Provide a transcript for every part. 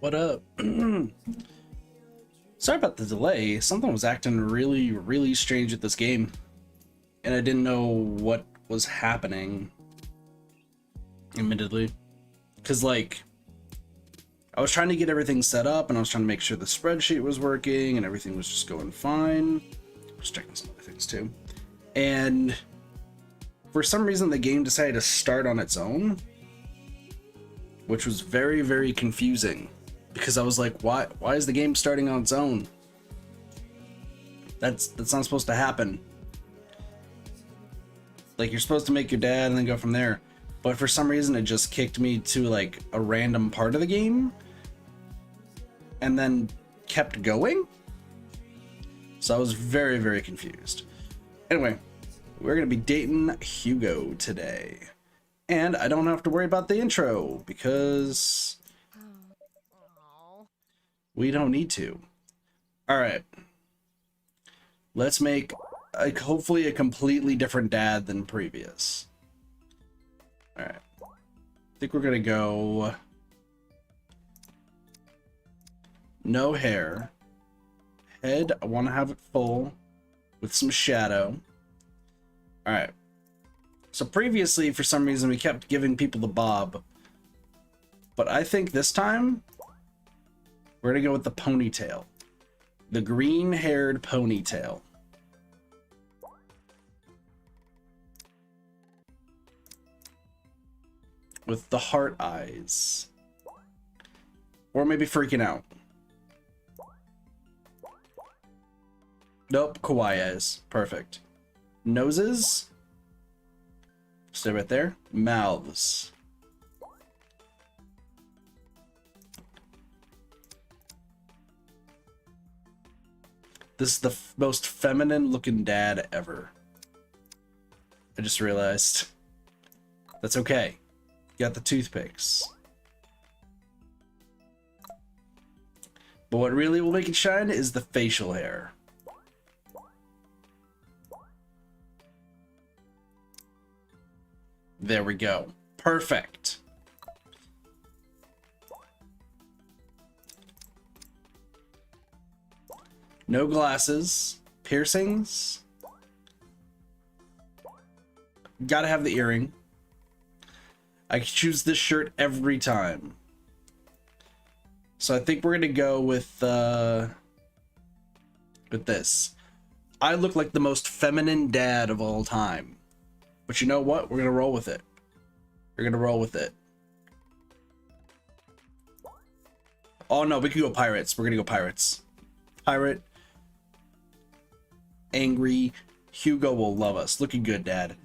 What up? Sorry about the delay. Something was acting really strange with this game, and I didn't know what was happening, admittedly. Because, like, I was trying to get everything set up, and I was trying to make sure the spreadsheet was working, and everything was just going fine. Just checking some other things, too. And for some reason, the game decided to start on its own, which was very confusing. Because I was like, why is the game starting on its own? That's not supposed to happen. Like, you're supposed to make your dad and then go from there. But for some reason, it just kicked me to, like, a random part of the game. And then kept going. So I was very confused. Anyway, we're going to be dating Hugo today. And I don't have to worry about the intro, because we don't need to. Alright. Let's make hopefully a completely different dad than previous. Alright. I think we're gonna go no hair. Head, I want to have it full with some shadow. Alright. So previously, for some reason, we kept giving people the bob. But I think this time we're gonna go with the ponytail. The green-haired ponytail. With the heart eyes. Or maybe freaking out. Nope, kawaii eyes. Perfect. Noses. Stay right there. Mouths. This is the most feminine looking dad ever. I just realized. That's okay. Got the toothpicks. But what really will make it shine is the facial hair. There we go. Perfect. No glasses. Piercings. Gotta have the earring. I can choose this shirt every time. So I think we're gonna go with this. I look like the most feminine dad of all time. But you know what? We're gonna roll with it. We're gonna roll with it. Oh no, we could go pirates. We're gonna go pirates. Pirate. Angry. Hugo will love us. Looking good, Dad.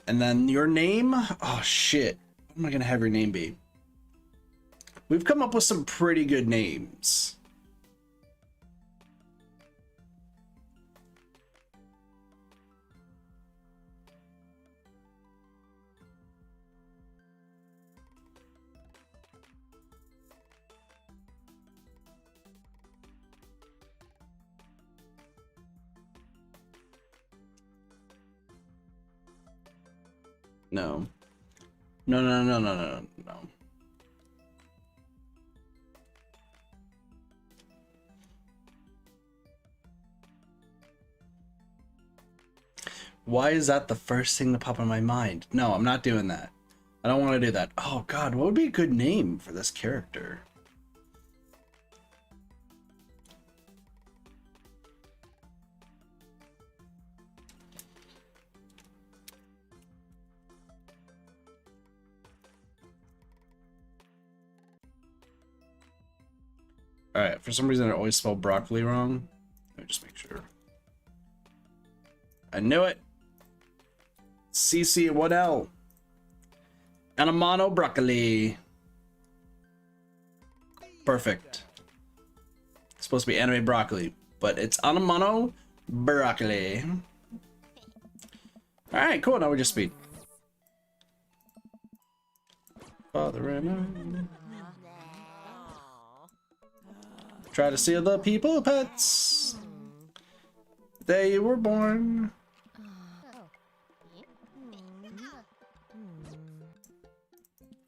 And then your name? Oh shit. What am I gonna have your name be? We've come up with some pretty good names. No. No. Why is that the first thing to pop in my mind? No, I'm not doing that. I don't want to do that. Oh god, what would be a good name for this character? Alright, for some reason I always spell broccoli wrong. Let me just make sure. I knew it! CC 1L. Anamano broccoli. Perfect. It's supposed to be anime broccoli, but it's Anamano broccoli. Alright, cool, now we're just speed. Father and I try to steal the people pets. They were born.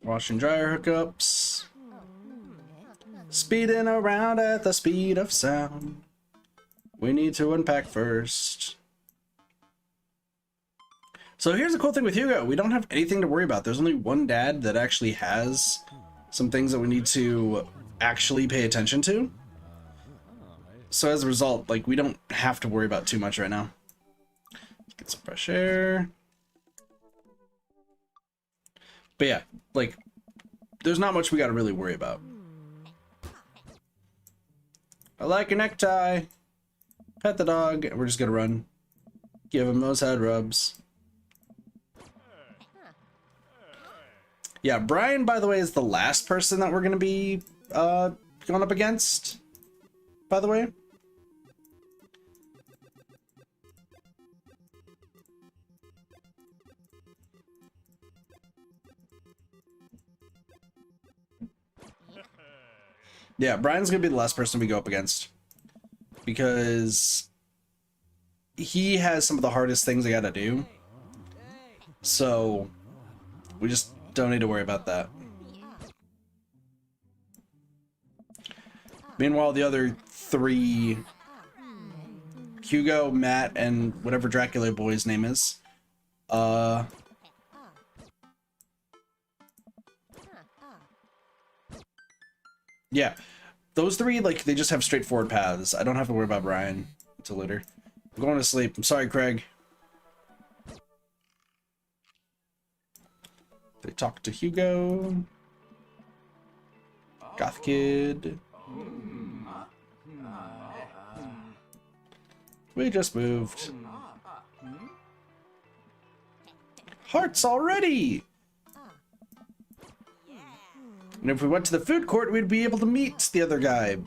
Wash and dryer hookups. Speeding around at the speed of sound. We need to unpack first. So here's the cool thing with Hugo. We don't have anything to worry about. There's only one dad that actually has some things that we need to actually pay attention to. So as a result, like, we don't have to worry about too much right now. Let's get some fresh air. But yeah, like, there's not much we got to really worry about. I like your necktie. Pet the dog. We're just gonna run. Give him those head rubs. Yeah, Brian, by the way, is the last person that we're gonna be going up against, by the way. Yeah, Brian's gonna be the last person we go up against, because he has some of the hardest things I gotta do. So we just don't need to worry about that. Meanwhile, the other three, Hugo, Matt, and whatever Dracula boy's name is, yeah, those three, like, they just have straightforward paths. I don't have to worry about Brian until later. I'm going to sleep. I'm sorry, Craig. They talk to Hugo. Goth Kid. We just moved. Hearts already! And if we went to the food court, we'd be able to meet the other guy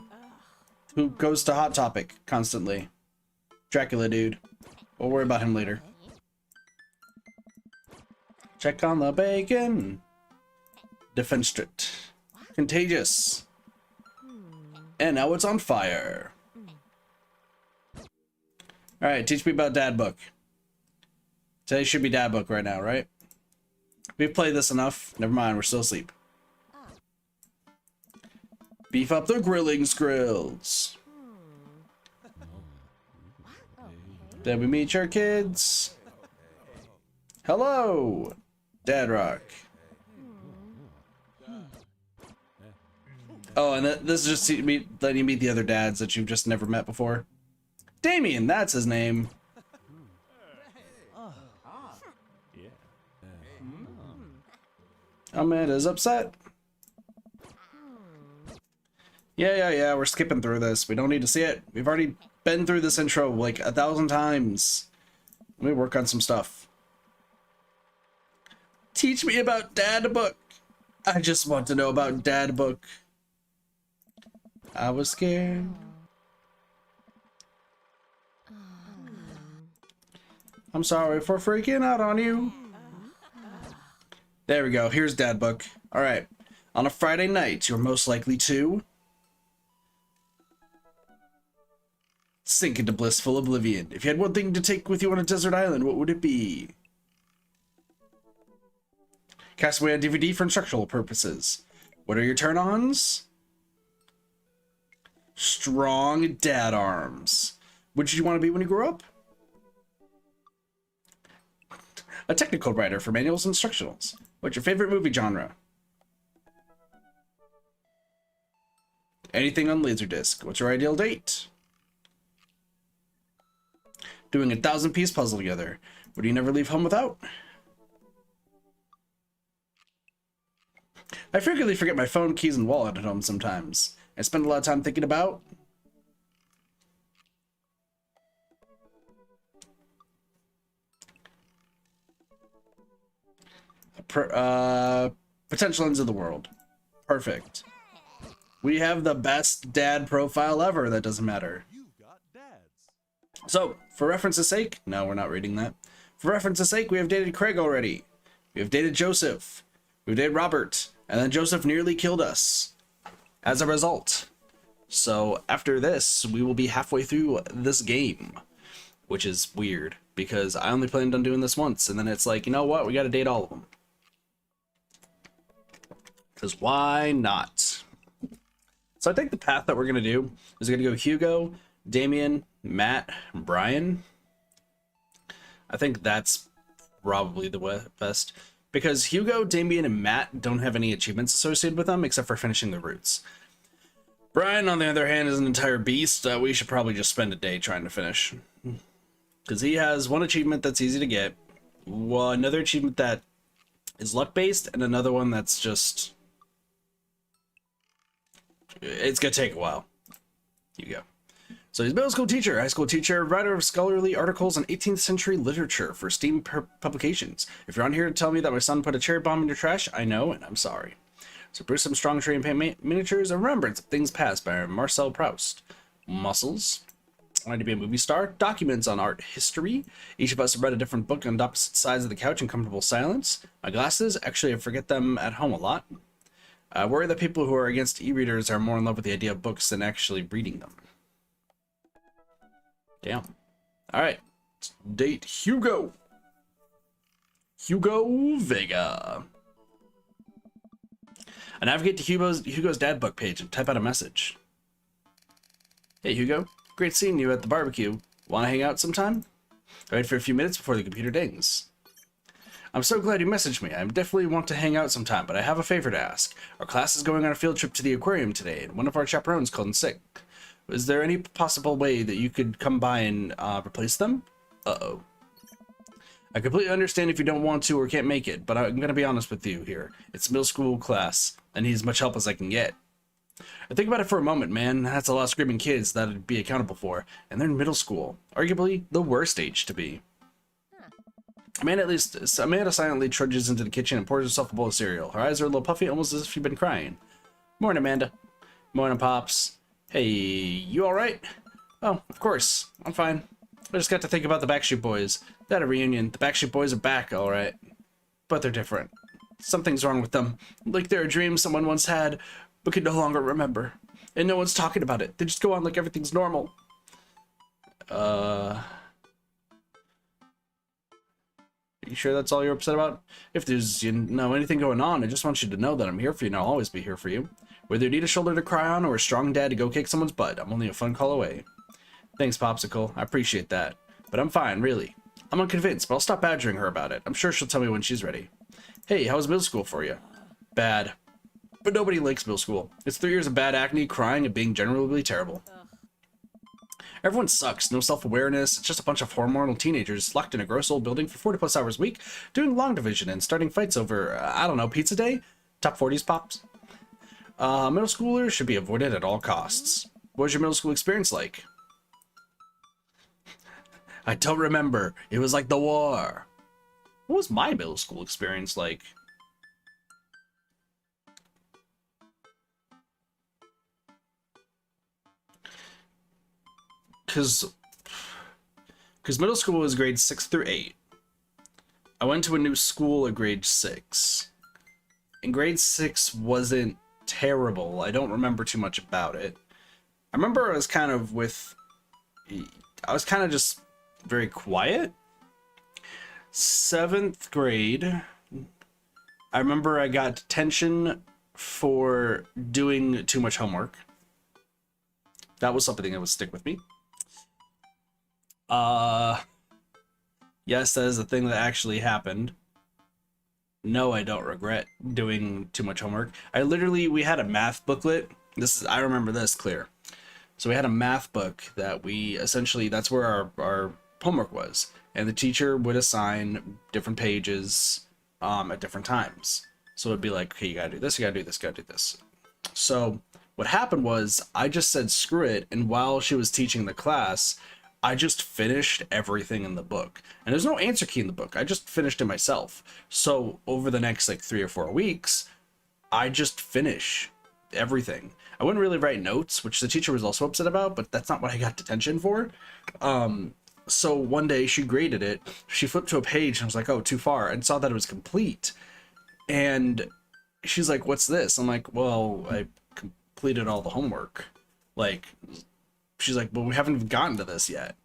who goes to Hot Topic constantly. Dracula dude. We'll worry about him later. Check on the bacon. Defenstrate. Contagious. And now it's on fire. Alright, teach me about Dad Book. Today should be Dad Book right now, right? We've played this enough. Never mind, we're still asleep. Beef up the grilling skrills. Did we meet your kids? Hello, Dad Rock. Oh, and this is just letting you meet the other dads that you've just never met before. Damien, that's his name. Amanda's upset. Yeah, we're skipping through this. We don't need to see it. We've already been through this intro like 1,000 times. Let me work on some stuff. Teach me about Dad Book. I just want to know about Dad Book. I was scared. I'm sorry for freaking out on you. There we go. Here's Dad Book. All right. On a Friday night, you're most likely to sink into blissful oblivion. If you had one thing to take with you on a desert island, what would it be? Castaway on DVD for instructional purposes. What are your turn-ons? Strong dad arms. What did you want to be when you grew up? A technical writer for manuals and instructionals. What's your favorite movie genre? Anything on Laserdisc. What's your ideal date? Doing a 1,000-piece puzzle together. What do you never leave home without? I frequently forget my phone, keys, and wallet at home sometimes. I spend a lot of time thinking about potential ends of the world. Perfect. We have the best dad profile ever. That doesn't matter. So, for reference's sake, no, we're not reading that. For reference's sake, we have dated Craig already. We have dated Joseph. We've dated Robert. And then Joseph nearly killed us as a result. So, after this, we will be halfway through this game. Which is weird, because I only planned on doing this once. And then it's like, you know what? We gotta date all of them. Because why not? So I think the path that we're going to do is going to go Hugo, Damien, Matt, Brian. I think that's probably the best. Because Hugo, Damien, and Matt don't have any achievements associated with them except for finishing the routes. Brian, on the other hand, is an entire beast. We should probably just spend a day trying to finish. Because he has one achievement that's easy to get, another achievement that is luck-based, and another one that's just... It's going to take a while. Here you go. So he's a middle school teacher, high school teacher, writer of scholarly articles on 18th century literature for STEAM publications. If you're on here to tell me that my son put a cherry bomb in your trash, I know, and I'm sorry. So Bruce some strong tree and paint miniatures, a remembrance of things past by Marcel Proust. Muscles. Wanting to be a movie star. Documents on art history. Each of us have read a different book on opposite sides of the couch in comfortable silence. My glasses. Actually, I forget them at home a lot. I worry that people who are against e-readers are more in love with the idea of books than actually reading them. Damn. Alright. Date Hugo. Hugo Vega. I navigate to Hugo's dad book page and type out a message. Hey Hugo, great seeing you at the barbecue. Want to hang out sometime? I wait for a few minutes before the computer dings. I'm so glad you messaged me. I definitely want to hang out sometime, but I have a favor to ask. Our class is going on a field trip to the aquarium today, and one of our chaperones called in sick. Is there any possible way that you could come by and replace them? Uh-oh. I completely understand if you don't want to or can't make it, but I'm going to be honest with you here. It's middle school class. I need as much help as I can get. I think about it for a moment, man. That's a lot of screaming kids that I'd be accountable for, and they're in middle school. Arguably the worst age to be. Amanda silently trudges into the kitchen and pours herself a bowl of cereal. Her eyes are a little puffy, almost as if she'd been crying. Morning, Amanda. Morning, Pops. Hey, you alright? Oh, of course. I'm fine. I just got to think about the Backstreet Boys. They had a reunion. The Backstreet Boys are back, alright. But they're different. Something's wrong with them. Like they're a dream someone once had, but could no longer remember. And no one's talking about it. They just go on like everything's normal. Are you sure that's all you're upset about? If there's, anything going on, I just want you to know that I'm here for you and I'll always be here for you. Whether you need a shoulder to cry on or a strong dad to go kick someone's butt, I'm only a phone call away. Thanks, Popsicle. I appreciate that. But I'm fine, really. I'm unconvinced, but I'll stop badgering her about it. I'm sure she'll tell me when she's ready. Hey, how was middle school for you? Bad. But nobody likes middle school. It's 3 years of bad acne, crying, and being generally terrible. Everyone sucks. No self-awareness. It's just a bunch of hormonal teenagers locked in a gross old building for 40+ hours a week, doing long division and starting fights over, I don't know, pizza day? Top 40s, Pops? Middle schoolers should be avoided at all costs. What was your middle school experience like? I don't remember. It was like the war. What was my middle school experience like? Because middle school was grades 6 through 8. I went to a new school at grade 6. And grade 6 wasn't terrible. I don't remember too much about it. I remember I was kind of just very quiet. 7th grade, I remember I got detention for doing too much homework. That was something that would stick with me. Yes, that is a thing that actually happened. No, I don't regret doing too much homework. We had a math booklet. I remember this clear. So we had a math book that that's where our homework was. And the teacher would assign different pages at different times. So it'd be like, okay, you gotta do this, you gotta do this, you gotta do this. So what happened was I just said screw it, and while she was teaching the class, I just finished everything in the book. And there's no answer key in the book. I just finished it myself. So over the next 3 or 4 weeks, I just finish everything. I wouldn't really write notes, which the teacher was also upset about, but that's not what I got detention for. So one day she graded it. She flipped to a page and I was like, oh, too far, and saw that it was complete. And she's like, what's this? I'm like, well, I completed all the homework. She's like, well, we haven't even gotten to this yet.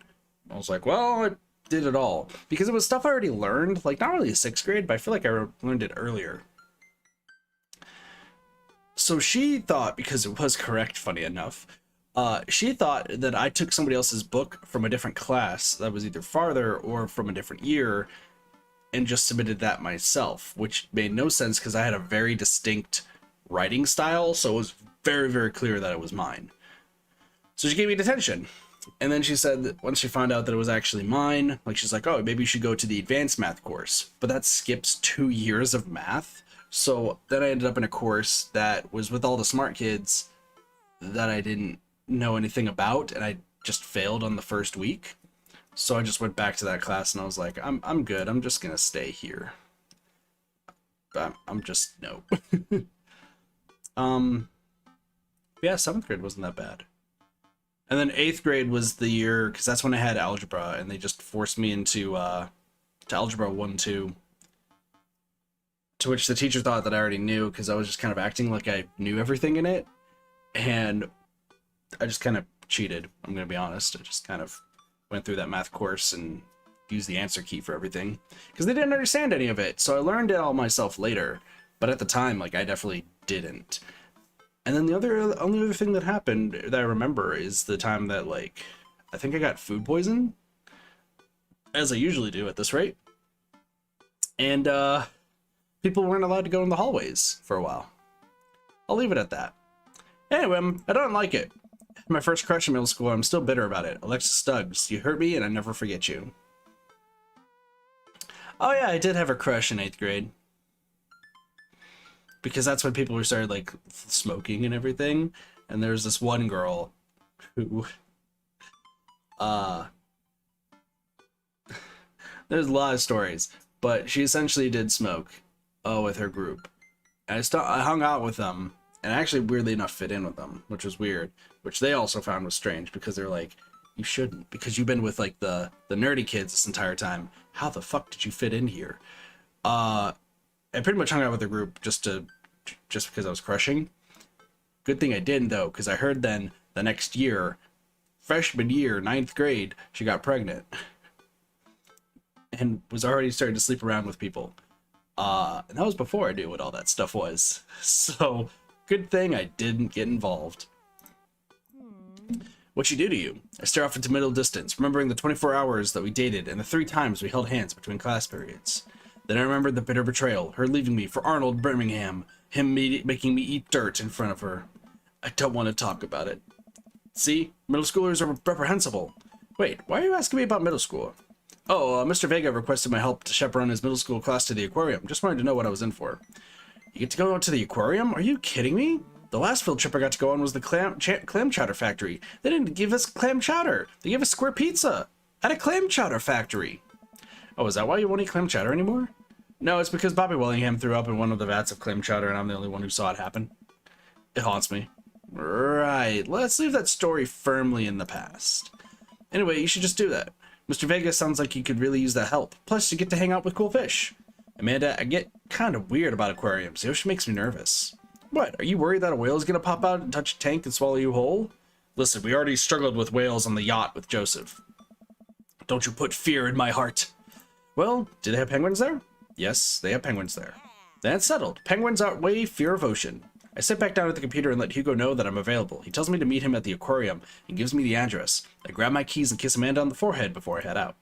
I was like, well, I did it all. Because it was stuff I already learned, not really 6th grade, but I feel like I learned it earlier. So she thought, because it was correct, funny enough, she thought that I took somebody else's book from a different class that was either farther or from a different year and just submitted that myself, which made no sense because I had a very distinct writing style, so it was very, very clear that it was mine. So she gave me detention. And then she said that once she found out that it was actually mine, like she's like, oh, maybe you should go to the advanced math course. But that skips 2 years of math. So then I ended up in a course that was with all the smart kids that I didn't know anything about, and I just failed on the first week. So I just went back to that class and I was like, I'm good. I'm just gonna stay here. I'm just no. Yeah, 7th grade wasn't that bad. And then 8th grade was the year, because that's when I had algebra, and they just forced me into to algebra 1, 2, to which the teacher thought that I already knew because I was just kind of acting like I knew everything in it, and I just kind of cheated. I'm gonna be honest. I just kind of went through that math course and used the answer key for everything because they didn't understand any of it. So I learned it all myself later, but at the time, like, I definitely didn't. And then the only other thing that happened that I remember is the time that, like, I think I got food poison, as I usually do at this rate. And people weren't allowed to go in the hallways for a while. I'll leave it at that. Anyway, I don't like it. My first crush in middle school, I'm still bitter about it. Alexis Stubbs, you hurt me and I never forget you. Oh yeah, I did have a crush in 8th grade. Because that's when people were started, like, smoking and everything. And there's this one girl who, there's a lot of stories, but she essentially did smoke, with her group. And I hung out with them, and I actually, weirdly enough, fit in with them, which was weird, which they also found was strange, because they're like, you shouldn't, because you've been with, like, the nerdy kids this entire time. How the fuck did you fit in here? I pretty much hung out with the group just because I was crushing. Good thing I didn't, though, because I heard then the next year, freshman year, 9th grade, she got pregnant and was already starting to sleep around with people. And that was before I knew what all that stuff was. So good thing I didn't get involved. What'd she do to you? I stare off into middle distance, remembering the 24 hours that we dated and the 3 times we held hands between class periods. Then I remembered the bitter betrayal, her leaving me for Arnold Birmingham, him making me eat dirt in front of her. I don't want to talk about it. See? Middle schoolers are reprehensible. Wait, why are you asking me about middle school? Oh, Mr. Vega requested my help to chaperone his middle school class to the aquarium. Just wanted to know what I was in for. You get to go out to the aquarium? Are you kidding me? The last field trip I got to go on was the clam chowder factory. They didn't give us clam chowder. They gave us square pizza at a clam chowder factory. Oh, is that why you won't eat clam chowder anymore? No, it's because Bobby Willingham threw up in one of the vats of clam chowder and I'm the only one who saw it happen. It haunts me. Right, let's leave that story firmly in the past. Anyway, you should just do that. Mr. Vega sounds like you could really use that help. Plus, you get to hang out with cool fish. Amanda, I get kind of weird about aquariums. The ocean makes me nervous. What, are you worried that a whale is going to pop out and touch a tank and swallow you whole? Listen, we already struggled with whales on the yacht with Joseph. Don't you put fear in my heart. Well, do they have penguins there? Yes, they have penguins there. Then it's settled. Penguins outweigh fear of ocean. I sit back down at the computer and let Hugo know that I'm available. He tells me to meet him at the aquarium and gives me the address. I grab my keys and kiss Amanda on the forehead before I head out.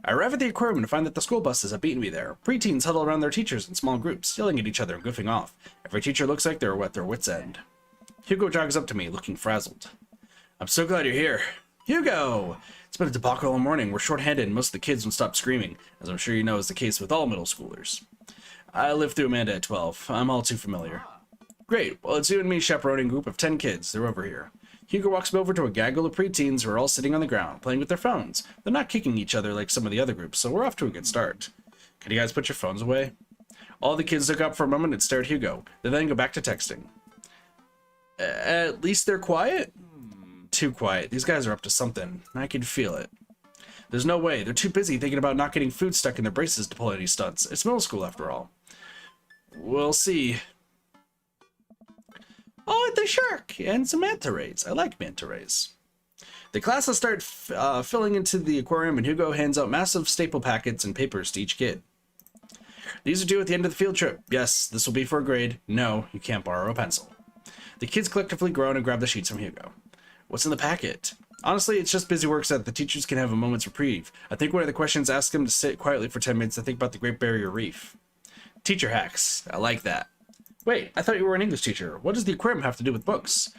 I arrive at the aquarium and find that the school buses have beaten me there. Preteens huddle around their teachers in small groups, yelling at each other and goofing off. Every teacher looks like they're at their wits' end. Hugo jogs up to me, looking frazzled. I'm so glad you're here. Hugo! It's been a debacle all morning. We're short-handed and most of the kids won't stop screaming, as I'm sure you know is the case with all middle schoolers. I lived through Amanda at 12. I'm all too familiar. Great. Well, it's you and me chaperoning a group of 10 kids. They're over here. Hugo walks me over to a gaggle of preteens who are all sitting on the ground, playing with their phones. They're not kicking each other like some of the other groups, so we're off to a good start. Can you guys put your phones away? All the kids look up for a moment and stare at Hugo. They then go back to texting. At least they're quiet? Too quiet. These guys are up to something. I can feel it. There's no way. They're too busy thinking about not getting food stuck in their braces to pull any stunts. It's middle school after all. We'll see. Oh, the shark and some manta rays. I like manta rays. The classes start filling into the aquarium and Hugo hands out massive staple packets and papers to each kid. These are due at the end of the field trip. Yes, this will be for a grade. No, you can't borrow a pencil. The kids collectively groan and grab the sheets from Hugo. What's in the packet? Honestly, it's just busy work so that the teachers can have a moment's reprieve. I think one of the questions asks them to sit quietly for 10 minutes and think about the Great Barrier Reef. Teacher hacks. I like that. Wait, I thought you were an English teacher. What does the aquarium have to do with books?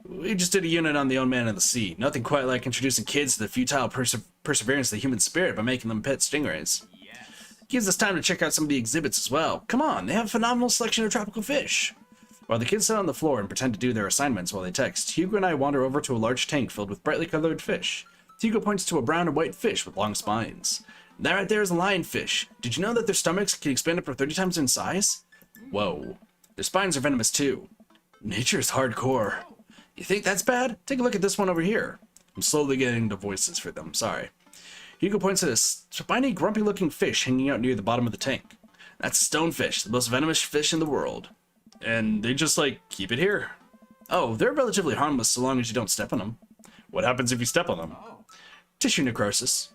We just did a unit on the old man of the sea. Nothing quite like introducing kids to the futile perseverance of the human spirit by making them pet stingrays. Yes. It gives us time to check out some of the exhibits as well. Come on, they have a phenomenal selection of tropical fish. While the kids sit on the floor and pretend to do their assignments while they text, Hugo and I wander over to a large tank filled with brightly colored fish. Hugo points to a brown and white fish with long spines. That right there is a lionfish. Did you know that their stomachs can expand up to 30 times in size? Whoa. Their spines are venomous too. Nature is hardcore. You think that's bad? Take a look at this one over here. I'm slowly getting the voices for them, sorry. Hugo points at a spiny, grumpy-looking fish hanging out near the bottom of the tank. That's a stonefish, the most venomous fish in the world. And they just, keep it here. Oh, they're relatively harmless so long as you don't step on them. What happens if you step on them? Tissue necrosis.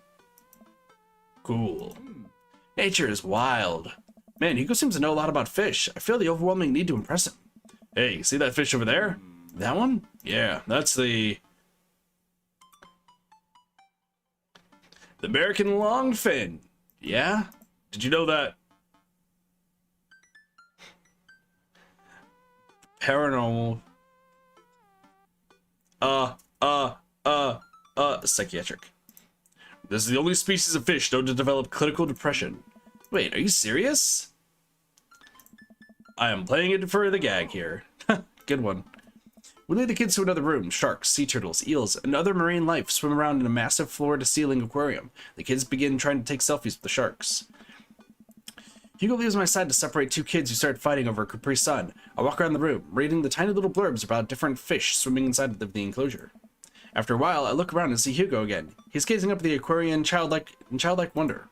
Cool. Nature is wild. Man, Hugo seems to know a lot about fish. I feel the overwhelming need to impress him. Hey, see that fish over there? That one? Yeah, that's the American longfin. Yeah? Did you know that? Paranormal. Psychiatric. This is the only species of fish known to develop clinical depression. Wait, are you serious? I am playing it for the gag here. Good one. We lead the kids to another room. Sharks, sea turtles, eels, and other marine life swim around in a massive floor-to-ceiling aquarium. The kids begin trying to take selfies with the sharks. Hugo leaves my side to separate two kids who start fighting over a Capri Sun. I walk around the room, reading the tiny little blurbs about different fish swimming inside of the enclosure. After a while, I look around and see Hugo again. He's gazing up at the aquarium in childlike wonder.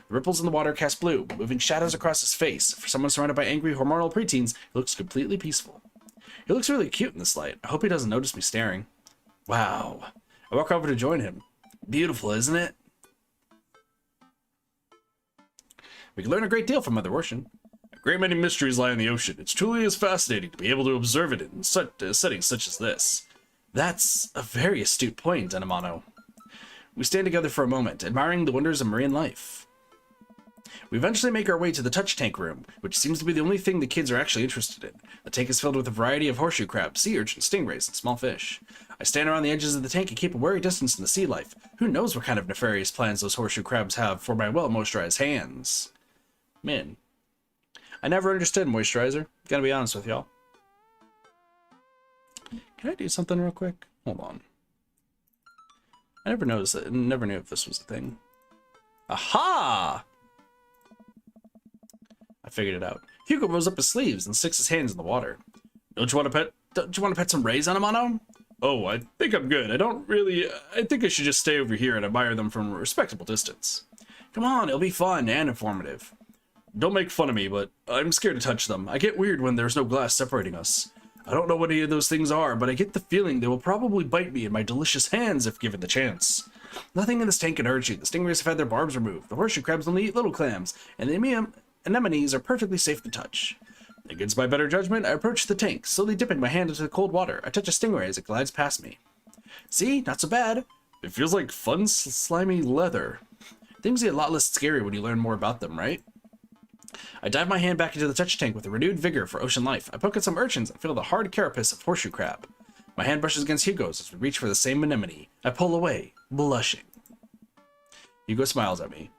The ripples in the water cast blue, moving shadows across his face. For someone surrounded by angry hormonal preteens, he looks completely peaceful. He looks really cute in this light. I hope he doesn't notice me staring. Wow. I walk over to join him. Beautiful, isn't it? We can learn a great deal from Mother Ocean. A great many mysteries lie in the ocean. It's truly as fascinating to be able to observe it in settings such as this. That's a very astute point, Denimano. We stand together for a moment, admiring the wonders of marine life. We eventually make our way to the touch tank room, which seems to be the only thing the kids are actually interested in. The tank is filled with a variety of horseshoe crabs, sea urchins, stingrays, and small fish. I stand around the edges of the tank and keep a wary distance in the sea life. Who knows what kind of nefarious plans those horseshoe crabs have for my well-moisturized hands. Man, I never understood moisturizer. Gotta be honest with y'all. Can I do something real quick? Hold on. I never noticed it. Never knew if this was a thing. Aha! I figured it out. Hugo rolls up his sleeves and sticks his hands in the water. Don't you want to pet some rays on him, Mono? Oh, I think I'm good. I think I should just stay over here and admire them from a respectable distance. Come on, it'll be fun and informative. Don't make fun of me, but I'm scared to touch them. I get weird when there's no glass separating us. I don't know what any of those things are, but I get the feeling they will probably bite me in my delicious hands if given the chance. Nothing in this tank can hurt you. The stingrays have had their barbs removed. The horseshoe crabs only eat little clams, and the anemones are perfectly safe to touch. Against my better judgment, I approach the tank, slowly dipping my hand into the cold water. I touch a stingray as it glides past me. See? Not so bad. It feels like fun, slimy leather. Things get a lot less scary when you learn more about them, right? I dive my hand back into the touch tank with a renewed vigor for ocean life. I poke at some urchins and feel the hard carapace of horseshoe crab. My hand brushes against Hugo's as we reach for the same anemone. I pull away, blushing. Hugo smiles at me.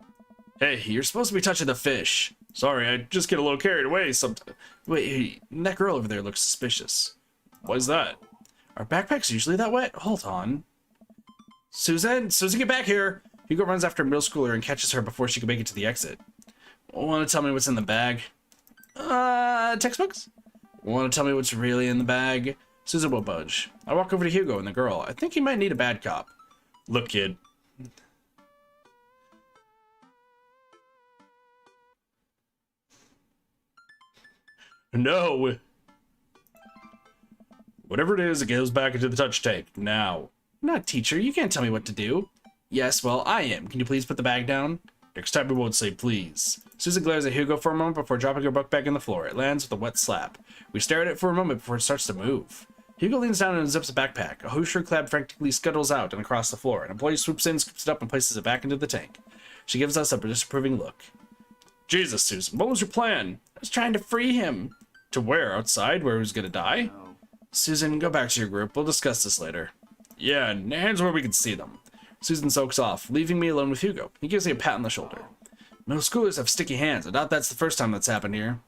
Hey, you're supposed to be touching the fish. Sorry, I just get a little carried away sometimes. Wait, hey, that girl over there looks suspicious. Why's that? Are backpacks usually that wet? Hold on. Susan, get back here! Hugo runs after a middle schooler and catches her before she can make it to the exit. Want to tell me what's in the bag? Textbooks? Want to tell me what's really in the bag? Susan will budge. I walk over to Hugo and the girl. I think he might need a bad cop. Look, kid. No. Whatever it is, it goes back into the touch tank. Now. I'm not a teacher. You can't tell me what to do. Yes, well, I am. Can you please put the bag down? Next time we won't say please. Susan glares at Hugo for a moment before dropping her book back on the floor. It lands with a wet slap. We stare at it for a moment before it starts to move. Hugo leans down and unzips a backpack. A Hoosier clad frantically scuttles out and across the floor. An employee swoops in, scoops it up, and places it back into the tank. She gives us a disapproving look. Jesus, Susan, what was your plan? I was trying to free him. To where? Outside, where he was gonna die? No. Susan, go back to your group. We'll discuss this later. Yeah, and hands where we can see them. Susan soaks off, leaving me alone with Hugo. He gives me a pat on the shoulder. Middle schoolers have sticky hands. I doubt that's the first time that's happened here.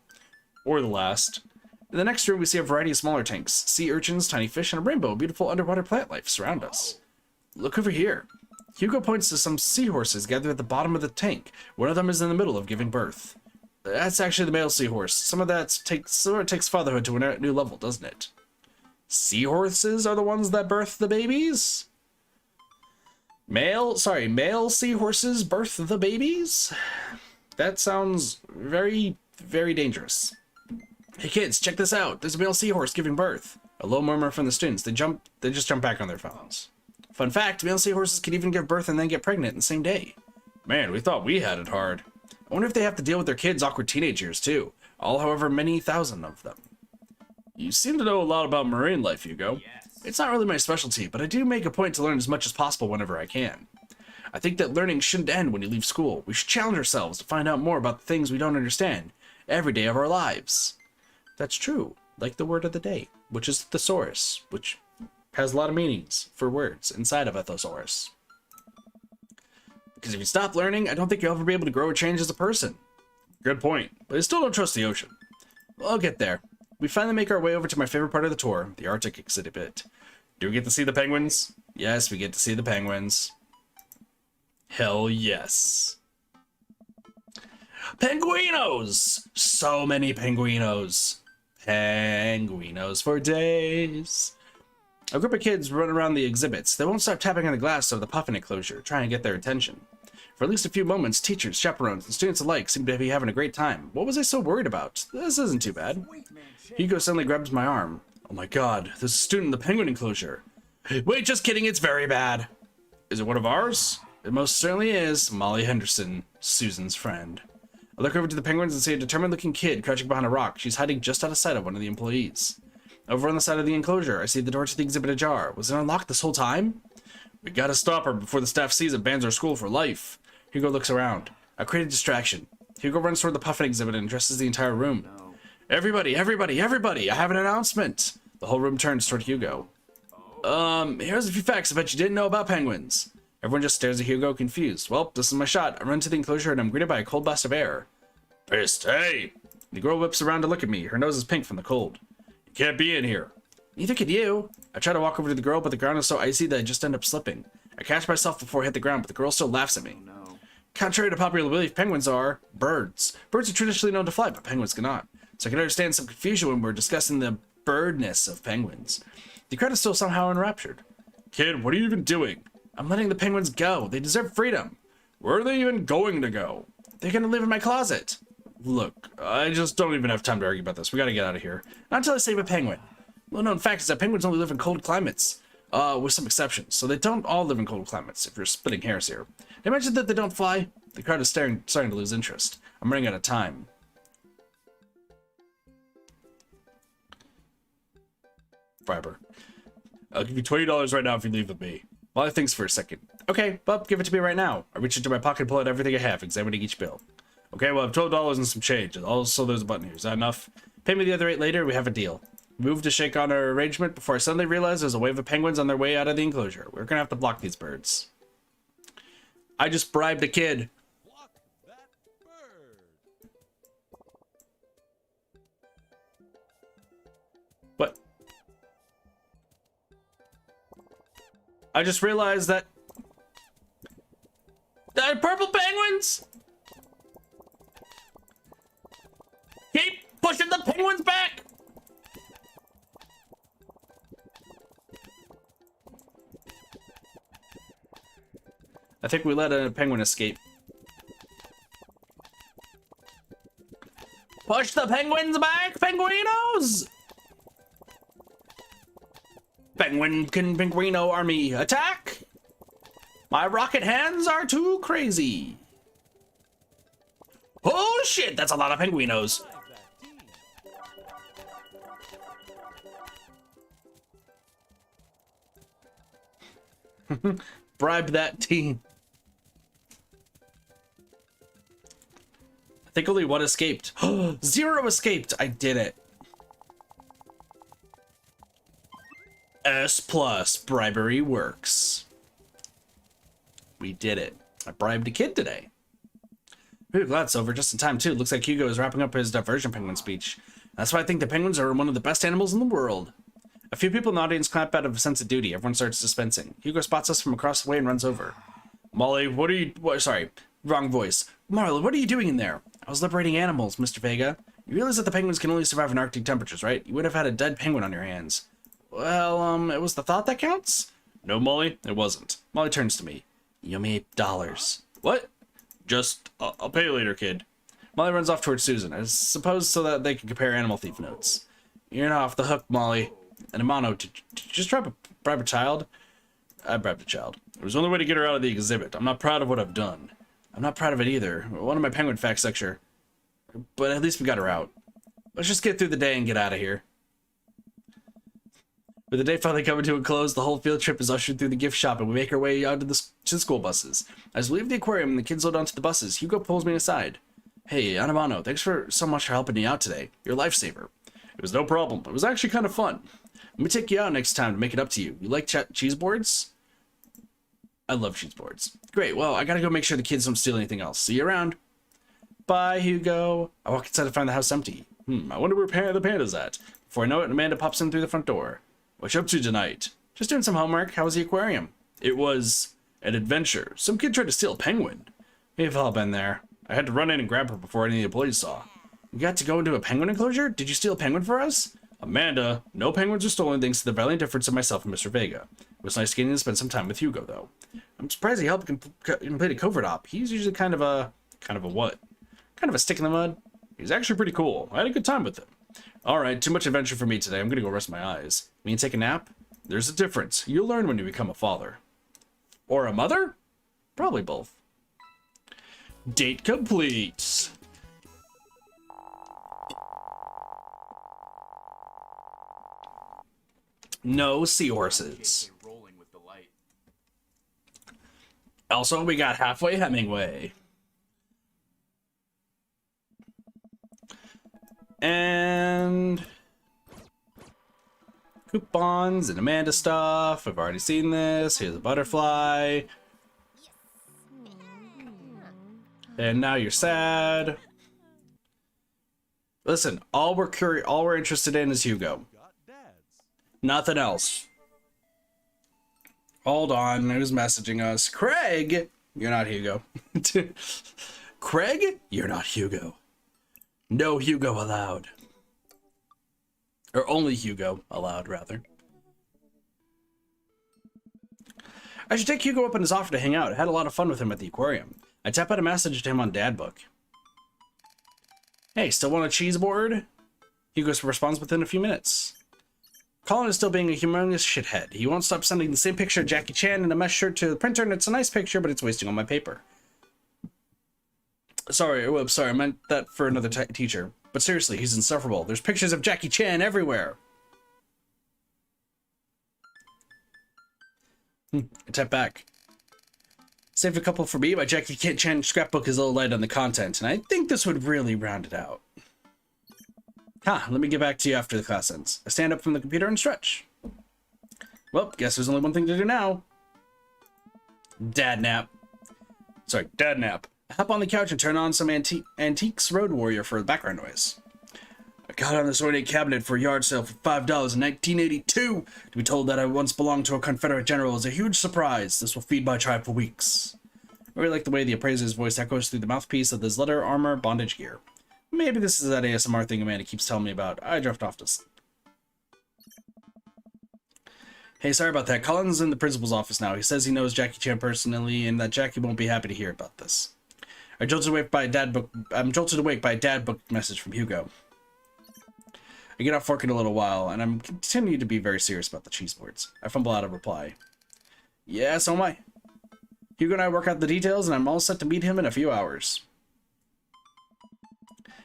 Or the last. In the next room, we see a variety of smaller tanks. Sea urchins, tiny fish, and a rainbow of beautiful underwater plant life surround us. Look over here. Hugo points to some seahorses gathered at the bottom of the tank. One of them is in the middle of giving birth. That's actually the male seahorse. Some of that takes fatherhood to a new level, doesn't it? Seahorses are the ones that birth the babies? Male seahorses birth the babies? That sounds very, very dangerous. Hey kids, check this out. There's a male seahorse giving birth. A low murmur from the students. They just jump back on their phones. Fun fact, male seahorses can even give birth and then get pregnant in the same day. Man, we thought we had it hard. I wonder if they have to deal with their kids' awkward teenage years too. All however many thousand of them. You seem to know a lot about marine life, Hugo. Yes. It's not really my specialty, but I do make a point to learn as much as possible whenever I can. I think that learning shouldn't end when you leave school. We should challenge ourselves to find out more about the things we don't understand every day of our lives. That's true, like the word of the day, which is thesaurus, which has a lot of meanings for words inside of a thesaurus. Because if you stop learning, I don't think you'll ever be able to grow or change as a person. Good point, but I still don't trust the ocean. Well, I'll get there. We finally make our way over to my favorite part of the tour, the Arctic exhibit. Do we get to see the penguins? Yes, we get to see the penguins. Hell yes. Penguinos! So many penguinos. Penguinos for days. A group of kids run around the exhibits. They won't stop tapping on the glass of the puffin enclosure, trying to get their attention. For at least a few moments, teachers, chaperones, and students alike seem to be having a great time. What was I so worried about? This isn't too bad. Hugo suddenly grabs my arm. Oh my god, there's a student in the penguin enclosure. Wait, just kidding, it's very bad. Is it one of ours? It most certainly is. Molly Henderson, Susan's friend. I look over to the penguins and see a determined-looking kid crouching behind a rock. She's hiding just out of sight of one of the employees. Over on the side of the enclosure, I see the door to the exhibit ajar. Was it unlocked this whole time? We gotta stop her before the staff sees it bans our school for life. Hugo looks around. I create a distraction. Hugo runs toward the puffin exhibit and addresses the entire room. No. Everybody, everybody, everybody! I have an announcement! The whole room turns toward Hugo. Here's a few facts I bet you didn't know about penguins. Everyone just stares at Hugo, confused. Well, this is my shot. I run to the enclosure and I'm greeted by a cold blast of air. Pissed, hey! The girl whips around to look at me. Her nose is pink from the cold. You can't be in here. Neither could you. I try to walk over to the girl, but the ground is so icy that I just end up slipping. I catch myself before I hit the ground, but the girl still laughs at me. Oh, no. Contrary to popular belief, penguins are birds. Birds are traditionally known to fly, but penguins cannot. So I can understand some confusion when we're discussing the birdness of penguins. The crowd is still somehow enraptured. Kid, what are you even doing? I'm letting the penguins go. They deserve freedom. Where are they even going to go? They're gonna live in my closet. Look, I just don't even have time to argue about this. We gotta get out of here. Not until I save a penguin. Well-known fact is that penguins only live in cold climates, with some exceptions. So they don't all live in cold climates, if you're splitting hairs here. Did I mention that they don't fly? The crowd is starting to lose interest. I'm running out of time. Fiber. I'll give you $20 right now if you leave with me. Well, I thinks for a second. Okay, well, give it to me right now. I reach into my pocket and pull out everything I have, examining each bill. Okay, well, I have $12 and some change. Also, there's a button here. Is that enough? Pay me the other 8 later, we have a deal. Move to shake on our arrangement before I suddenly realize there's a wave of penguins on their way out of the enclosure. We're gonna have to block these birds. I just bribed a kid. Block that bird. What? I just realized that there are purple penguins. Keep pushing the penguins back. I think we let a penguin escape. Push the penguins back, penguinos! Penguino army, attack! My rocket hands are too crazy. Oh shit, that's a lot of penguinos. Bribe that team. I think only one escaped. 0 escaped. I did it. S plus, bribery works. We did it. I bribed a kid today. Ooh, glad it's over just in time too. Looks like Hugo is wrapping up his diversion penguin speech. That's why I think the penguins are one of the best animals in the world. A few people in the audience clap out of a sense of duty. Everyone starts dispensing. Hugo spots us from across the way and runs over. Molly, what are you... sorry, wrong voice. Marla, what are you doing in there? I was liberating animals, Mr. Vega. You realize that the penguins can only survive in Arctic temperatures, right? You would have had a dead penguin on your hands. Well, it was the thought that counts? No, Molly, it wasn't. Molly turns to me. You owe me $8. What? Just, I'll pay you later, kid. Molly runs off towards Susan, I suppose so that they can compare animal thief notes. You're not off the hook, Molly. And Amano, did you just bribe a child? I bribed a child. It was the only way to get her out of the exhibit. I'm not proud of what I've done. I'm not proud of it either. One of my penguin facts lecture. But at least we got her out. Let's just get through the day and get out of here. With the day finally coming to a close, the whole field trip is ushered through the gift shop and we make our way out to the school buses. As we leave the aquarium and the kids load onto the buses, Hugo pulls me aside. Hey, Anamano, thanks so much for helping me out today. You're a lifesaver. It was no problem. It was actually kind of fun. Let me take you out next time to make it up to you. You like cheese boards? I love cheese boards. Great, well, I gotta go make sure the kids don't steal anything else. See you around. Bye, Hugo. I walk inside to find the house empty. I wonder where the panda's at. Before I know it, Amanda pops in through the front door. What you up to tonight? Just doing some homework. How was the aquarium? It was an adventure. Some kid tried to steal a penguin. We've all been there. I had to run in and grab her before any of the employees saw. You got to go into a penguin enclosure? Did you steal a penguin for us? Amanda, no penguins were stolen thanks to the valiant efforts of myself and Mr. Vega. It was nice getting to spend some time with Hugo, though. I'm surprised he helped complete a covert op. He's usually kind of a what? Kind of a stick in the mud. He's actually pretty cool. I had a good time with him. Alright, too much adventure for me today. I'm gonna go rest my eyes. Me and take a nap? There's a difference. You'll learn when you become a father. Or a mother? Probably both. Date complete. No seahorses. Also, we got halfway Hemingway. And coupons and Amanda stuff. I've already seen this. Here's a butterfly. And now you're sad. Listen, all we're interested in is Hugo. Nothing else. Hold on, who's messaging us? Craig, you're not Hugo. Craig, you're not Hugo. No Hugo allowed. Or only Hugo allowed, rather. I should take Hugo up on his offer to hang out. I had a lot of fun with him at the aquarium. I tap out a message to him on Dadbook. Hey, still want a cheese board? Hugo responds within a few minutes. Colin is still being a humongous shithead. He won't stop sending the same picture of Jackie Chan in a mesh shirt to the printer, and it's a nice picture, but it's wasting all my paper. Sorry, I meant that for another teacher. But seriously, he's insufferable. There's pictures of Jackie Chan everywhere. I tap back. Save a couple for me. My Jackie Chan scrapbook is a little light on the content, and I think this would really round it out. Let me get back to you after the class ends. I stand up from the computer and stretch. Well, guess there's only one thing to do now. Dad nap. I hop on the couch and turn on some Antiques Road Warrior for the background noise. I got on this ornate cabinet for a yard sale for $5 in 1982. To be told that I once belonged to a Confederate general is a huge surprise. This will feed my tribe for weeks. I really like the way the appraiser's voice echoes through the mouthpiece of this leather armor bondage gear. Maybe this is that ASMR thing Amanda keeps telling me about. I drift off to sleep. Hey, sorry about that. Colin's in the principal's office now. He says he knows Jackie Chan personally and that Jackie won't be happy to hear about this. I'm jolted awake by a Dadbook message from Hugo. I get off work in a little while, and I'm continuing to be very serious about the cheese boards. I fumble out a reply. Yeah, so am I. Hugo and I work out the details, and I'm all set to meet him in a few hours.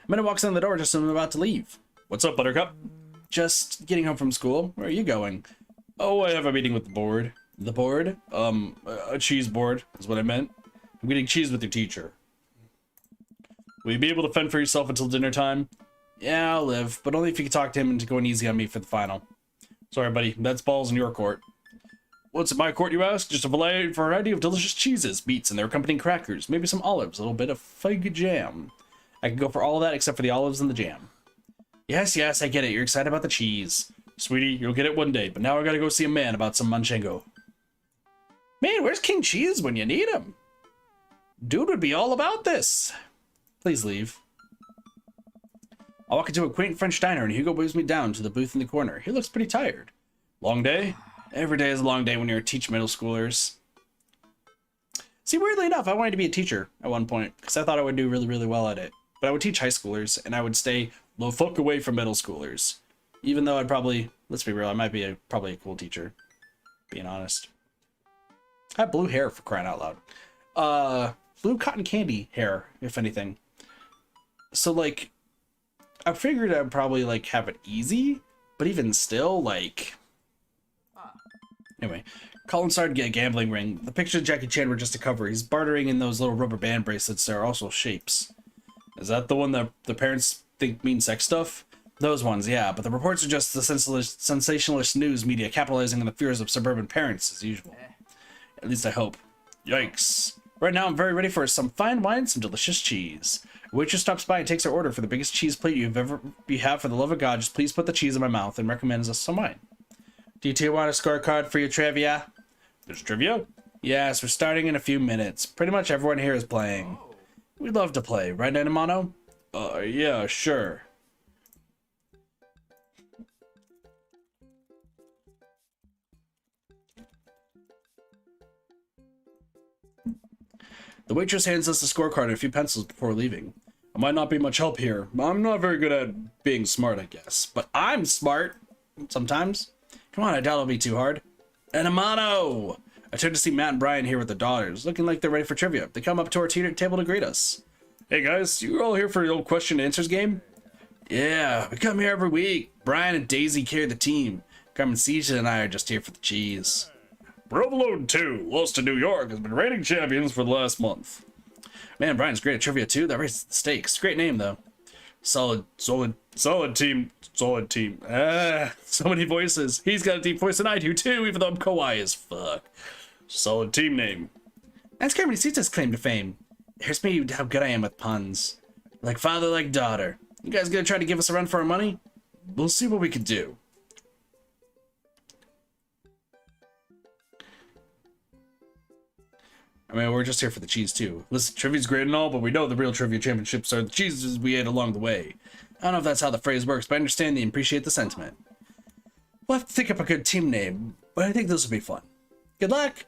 Amanda walks in the door just as I'm about to leave. What's up, Buttercup? Just getting home from school. Where are you going? Oh, I have a meeting with the board. The board? A cheese board is what I meant. I'm getting cheese with your teacher. Will you be able to fend for yourself until dinner time? Yeah, I'll live, but only if you can talk to him into going easy on me for the final. Sorry, buddy. That's balls in your court. What's in my court, you ask? Just a variety of delicious cheeses, meats, and their accompanying crackers. Maybe some olives, a little bit of fig jam. I can go for all of that except for the olives and the jam. Yes, I get it. You're excited about the cheese. Sweetie, you'll get it one day, but now I gotta go see a man about some manchango. Man, where's King Cheese when you need him? Dude would be all about this. Please leave. I walk into a quaint French diner and Hugo moves me down to the booth in the corner. He looks pretty tired. Long day? Every day is a long day when you're teaching middle schoolers. See, weirdly enough, I wanted to be a teacher at one point because I thought I would do really, really well at it. But I would teach high schoolers and I would stay the fuck away from middle schoolers. Even though I'd probably, let's be real, I might be probably a cool teacher. Being honest. I have blue hair, for crying out loud. Blue cotton candy hair, if anything. So, like, I figured I'd probably, like, have it easy. But even still, like... Anyway, Colin started to get a gambling ring. The pictures of Jackie Chan were just a cover. He's bartering in those little rubber band bracelets that are also shapes. Is that the one that the parents think means sex stuff? Those ones, yeah, but the reports are just the sensationalist news media capitalizing on the fears of suburban parents, as usual. At least I hope. Yikes. Right now, I'm very ready for some fine wine and some delicious cheese. A waitress stops by and takes her order for the biggest cheese plate you have. For the love of God, just please put the cheese in my mouth, and recommends us some wine. Do you two want a scorecard for your trivia? There's trivia? Yes, we're starting in a few minutes. Pretty much everyone here is playing. We'd love to play, right, Nanamano? Yeah, sure. The waitress hands us a scorecard and a few pencils before leaving. I might not be much help here. I'm not very good at being smart, I guess. But I'm smart. Sometimes. Come on, I doubt it'll be too hard. Nanamano! I turned to see Matt and Brian here with their daughters, looking like they're ready for trivia. They come up to our table to greet us. Hey guys, you all here for the old question and answers game? Yeah, we come here every week. Brian and Daisy carry the team. Carmen Ceja and I are just here for the cheese. Provolone 2, lost to New York, has been reigning champions for the last month. Man, Brian's great at trivia too. That raises the stakes. Great name though. Solid team. So many voices. He's got a deep voice and I do too, even though I'm kawaii as fuck. Solid team name. That's Carmen Ceja's claim to fame. Here's me how good I am with puns. Like father, like daughter. You guys gonna try to give us a run for our money? We'll see what we can do. I mean, we're just here for the cheese too. Listen, trivia's great and all, but we know the real trivia championships are the cheeses we ate along the way. I don't know if that's how the phrase works, but I understand and appreciate the sentiment. We'll have to think up a good team name, but I think this will be fun. Good luck!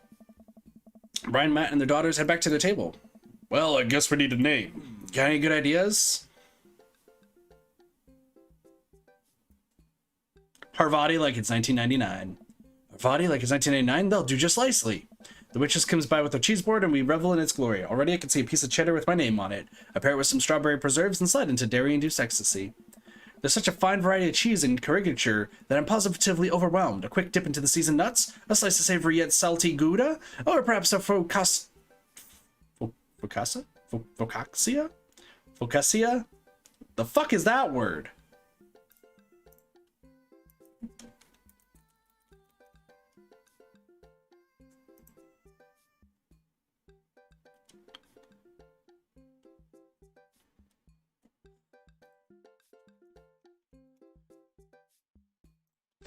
Brian, Matt, and their daughters head back to their table. Well, I guess we need a name. Got any good ideas? Harvati like it's 1999. Harvati like it's 1999? They'll do just nicely. The waitress comes by with a cheese board and we revel in its glory. Already I can see a piece of cheddar with my name on it. I pair it with some strawberry preserves and slide into dairy-induced ecstasy. There's such a fine variety of cheese and caricature that I'm positively overwhelmed. A quick dip into the seasoned nuts, a slice of savory yet salty Gouda, or perhaps a focaccia? Focaccia? The fuck is that word?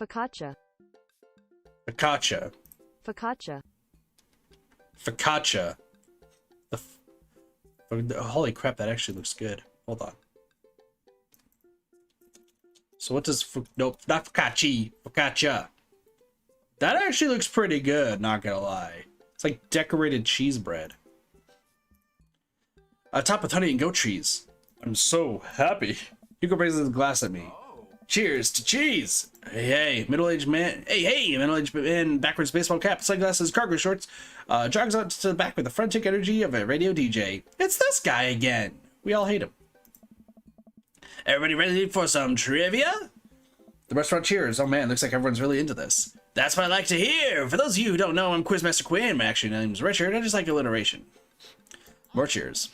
Focaccia. Focaccia. Focaccia. Focaccia. Holy crap, that actually looks good. Hold on. So what does... Nope, not focaccia. Focaccia. That actually looks pretty good, not gonna lie. It's like decorated cheese bread. Topped with honey and goat cheese. I'm so happy. Hugo raises a glass at me. Cheers to cheese! Hey, middle-aged man. Hey, middle-aged man, backwards baseball cap, sunglasses, cargo shorts, jogs out to the back with the frantic energy of a radio DJ. It's this guy again. We all hate him. Everybody ready for some trivia? The restaurant cheers. Oh man, looks like everyone's really into this. That's what I like to hear. For those of you who don't know, I'm Quizmaster Quinn. My actual name's Richard. I just like alliteration. More cheers.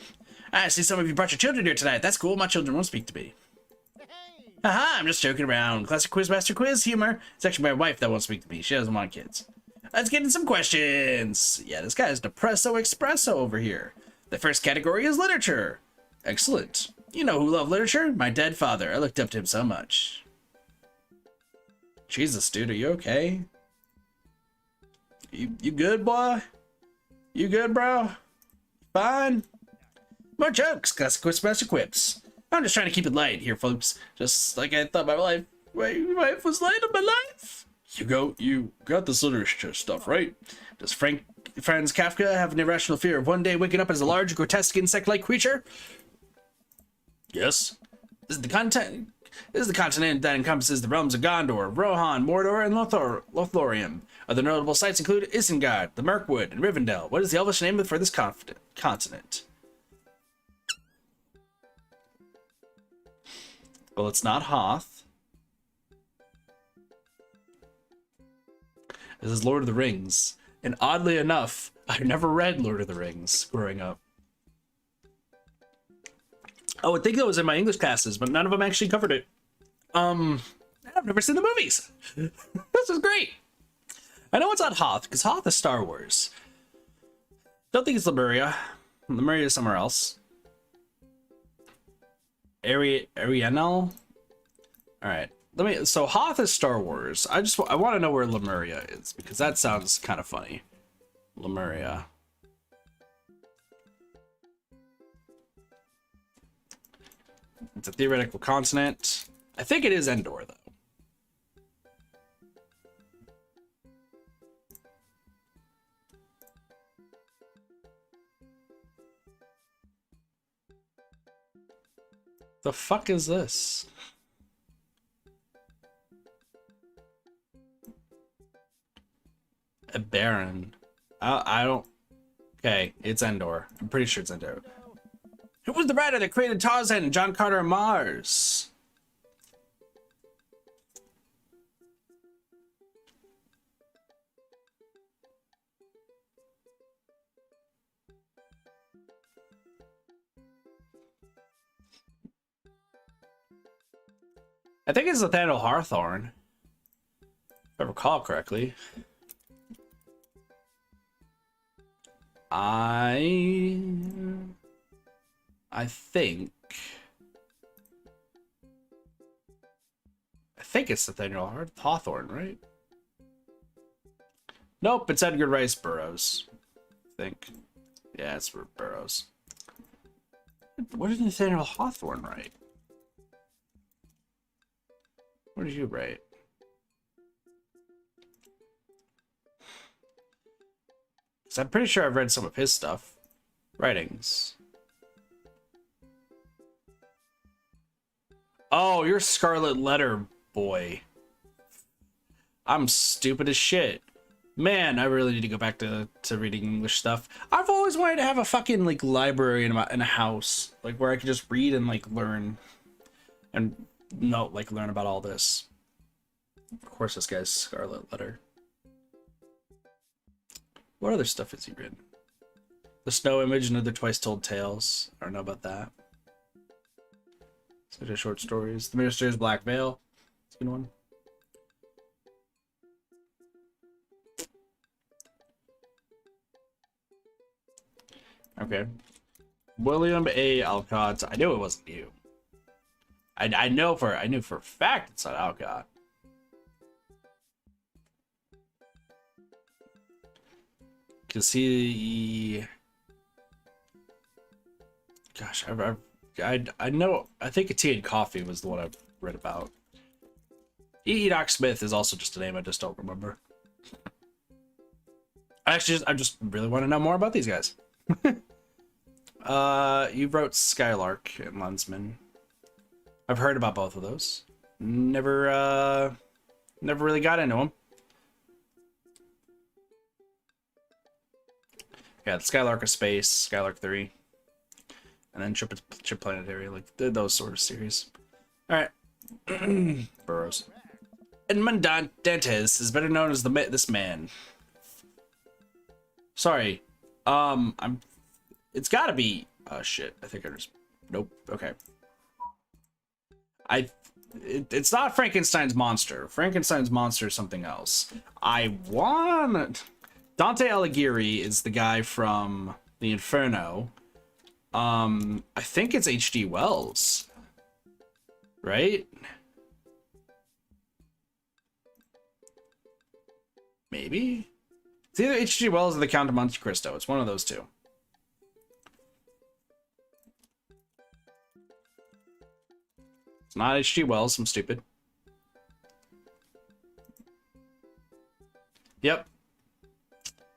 I see some of you brought your children here tonight. That's cool. My children won't speak to me. Haha, I'm just joking around. Classic Quizmaster quiz humor. It's actually my wife that won't speak to me. She doesn't want kids. Let's get into some questions. Yeah, this guy's depresso espresso over here. The first category is literature. Excellent. You know who loved literature? My dead father. I looked up to him so much. Jesus, dude, are you okay? You good, boy? You good, bro? Fine? More jokes. Classic Quizmaster quips. I'm just trying to keep it light here, folks. Just like I thought my life was light in my life. Hugo, you got this literature stuff, right? Does Franz Kafka have an irrational fear of one day waking up as a large, grotesque insect-like creature? Yes. This is the continent that encompasses the realms of Gondor, Rohan, Mordor, and Lothlorien. Other notable sites include Isengard, the Mirkwood, and Rivendell. What is the elvish name for this continent? Well, it's not Hoth. This is Lord of the Rings. And oddly enough, I never read Lord of the Rings growing up. I would think that was in my English classes, but none of them actually covered it. I've never seen the movies. This is great. I know it's not Hoth, because Hoth is Star Wars. Don't think it's Lemuria. Lemuria is somewhere else. Arianel? Alright. So Hoth is Star Wars. I want to know where Lemuria is, because that sounds kind of funny. Lemuria. It's a theoretical continent. I think it is Endor, though. The fuck is this? A Baron. I don't... Okay, it's Endor. I'm pretty sure it's Endor. Who was the writer that created Tarzan and John Carter and Mars? I think it's Nathaniel Hawthorne, if I recall correctly. I think it's Nathaniel Hawthorne, right? Nope, it's Edgar Rice Burroughs. I think. Yeah, it's Burroughs. What did Nathaniel Hawthorne write? What did you write? Because I'm pretty sure I've read some of his stuff. Writings. Oh, you're Scarlet Letter boy. I'm stupid as shit. Man, I really need to go back to reading English stuff. I've always wanted to have a fucking like library in a house, like where I could just read and like learn and learn about all this. Of course, this guy's Scarlet Letter. What other stuff has he written? The Snow Image and Other Twice Told Tales. I don't know about that. Such as short stories. The Minister's Black Veil. It's a good one. Okay. William A. Alcott. I knew it wasn't you. I knew for a fact it's not Alcott. Cause he, gosh, I know. I think a Tea and Coffee was the one I read about. E. Doc Smith is also just a name I just don't remember. I just really want to know more about these guys. You wrote Skylark and Lensman. I've heard about both of those. Never really got into them. Yeah, the Skylark of Space, Skylark 3, and then Trip Planetary, like those sort of series. All right. Burrows. Edmund Dantes is better known as this man. Sorry. It's gotta be, oh shit. I think I just, nope. Okay. It's not Frankenstein's monster. Frankenstein's monster is something else. Dante Alighieri is the guy from the Inferno. I think it's H.G. Wells. Right? Maybe? It's either H.G. Wells or the Count of Monte Cristo. It's one of those two. It's not H.G. Wells. I'm stupid. Yep.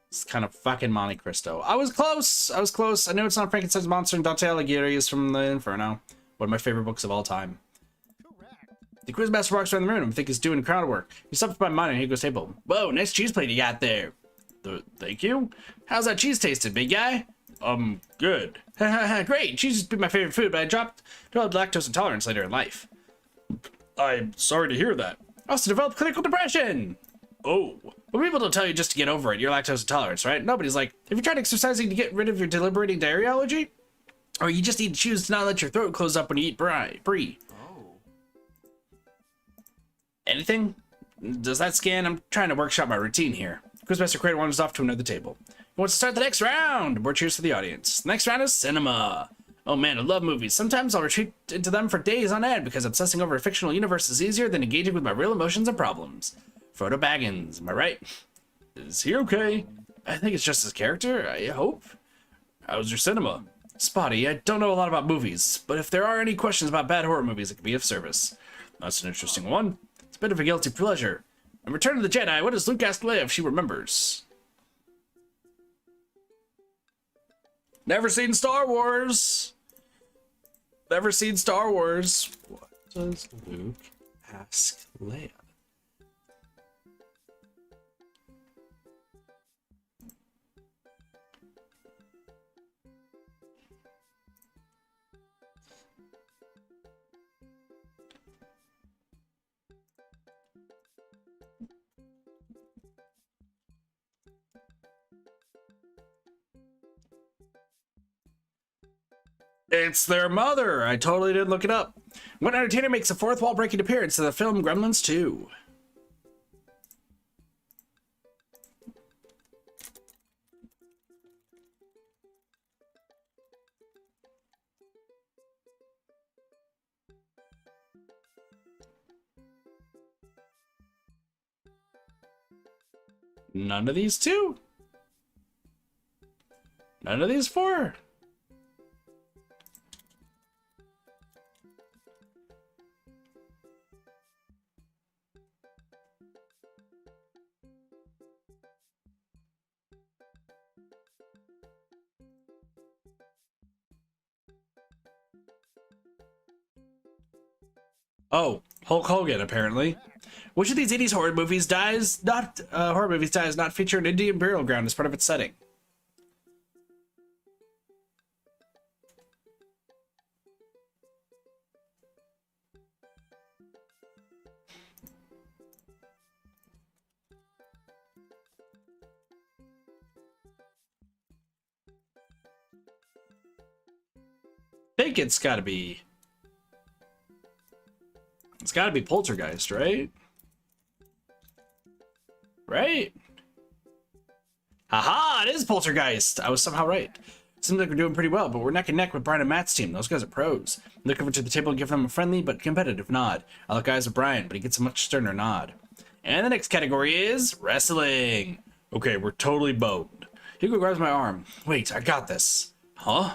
It's kind of fucking Monte Cristo. I was close. I was close. I know it's not Frankenstein's monster, and Dante Alighieri is from the Inferno. One of my favorite books of all time. The quizmaster walks around the room and I think he's doing crowd work. He stops by mine on Hugo's table. Whoa, nice cheese plate you got there. Thank you. How's that cheese tasted, big guy? Good. Great. Cheese used to be my favorite food, but I developed lactose intolerance later in life. I'm sorry to hear that. I also developed clinical depression. Oh. Well, people don't tell you just to get over it. You're lactose intolerant, right? Nobody's like, have you tried exercising to get rid of your deliberating diarrhea allergy? Or you just need to choose to not let your throat close up when you eat brie. Anything? Does that scan? I'm trying to workshop my routine here. Quizmaster Crate wanders off to another table. He wants to start the next round. More cheers for the audience. The next round is cinema. Oh man, I love movies. Sometimes I'll retreat into them for days on end because obsessing over a fictional universe is easier than engaging with my real emotions and problems. Frodo Baggins, am I right? Is he okay? I think it's just his character, I hope. How's your cinema? Spotty, I don't know a lot about movies, but if there are any questions about bad horror movies, it could be of service. That's an interesting one. It's a bit of a guilty pleasure. In Return of the Jedi, what does Luke ask Leia if she remembers? Never seen Star Wars. Never seen Star Wars. What does Luke ask Leia? It's their mother. I totally did look it up. What entertainer makes a fourth wall breaking appearance in the film Gremlins 2? None of these two? None of these four? Oh, Hulk Hogan, apparently. Which of these 80s horror movies dies not feature an Indian burial ground as part of its setting? I think it's gotta be Poltergeist, right? Right? Haha, it is Poltergeist! I was somehow right. Seems like we're doing pretty well, but we're neck and neck with Brian and Matt's team. Those guys are pros. I look over to the table and give them a friendly but competitive nod. I look eyes at Brian, but he gets a much sterner nod. And the next category is wrestling. Okay, we're totally boned. Hugo grabs my arm. Wait, I got this. Huh?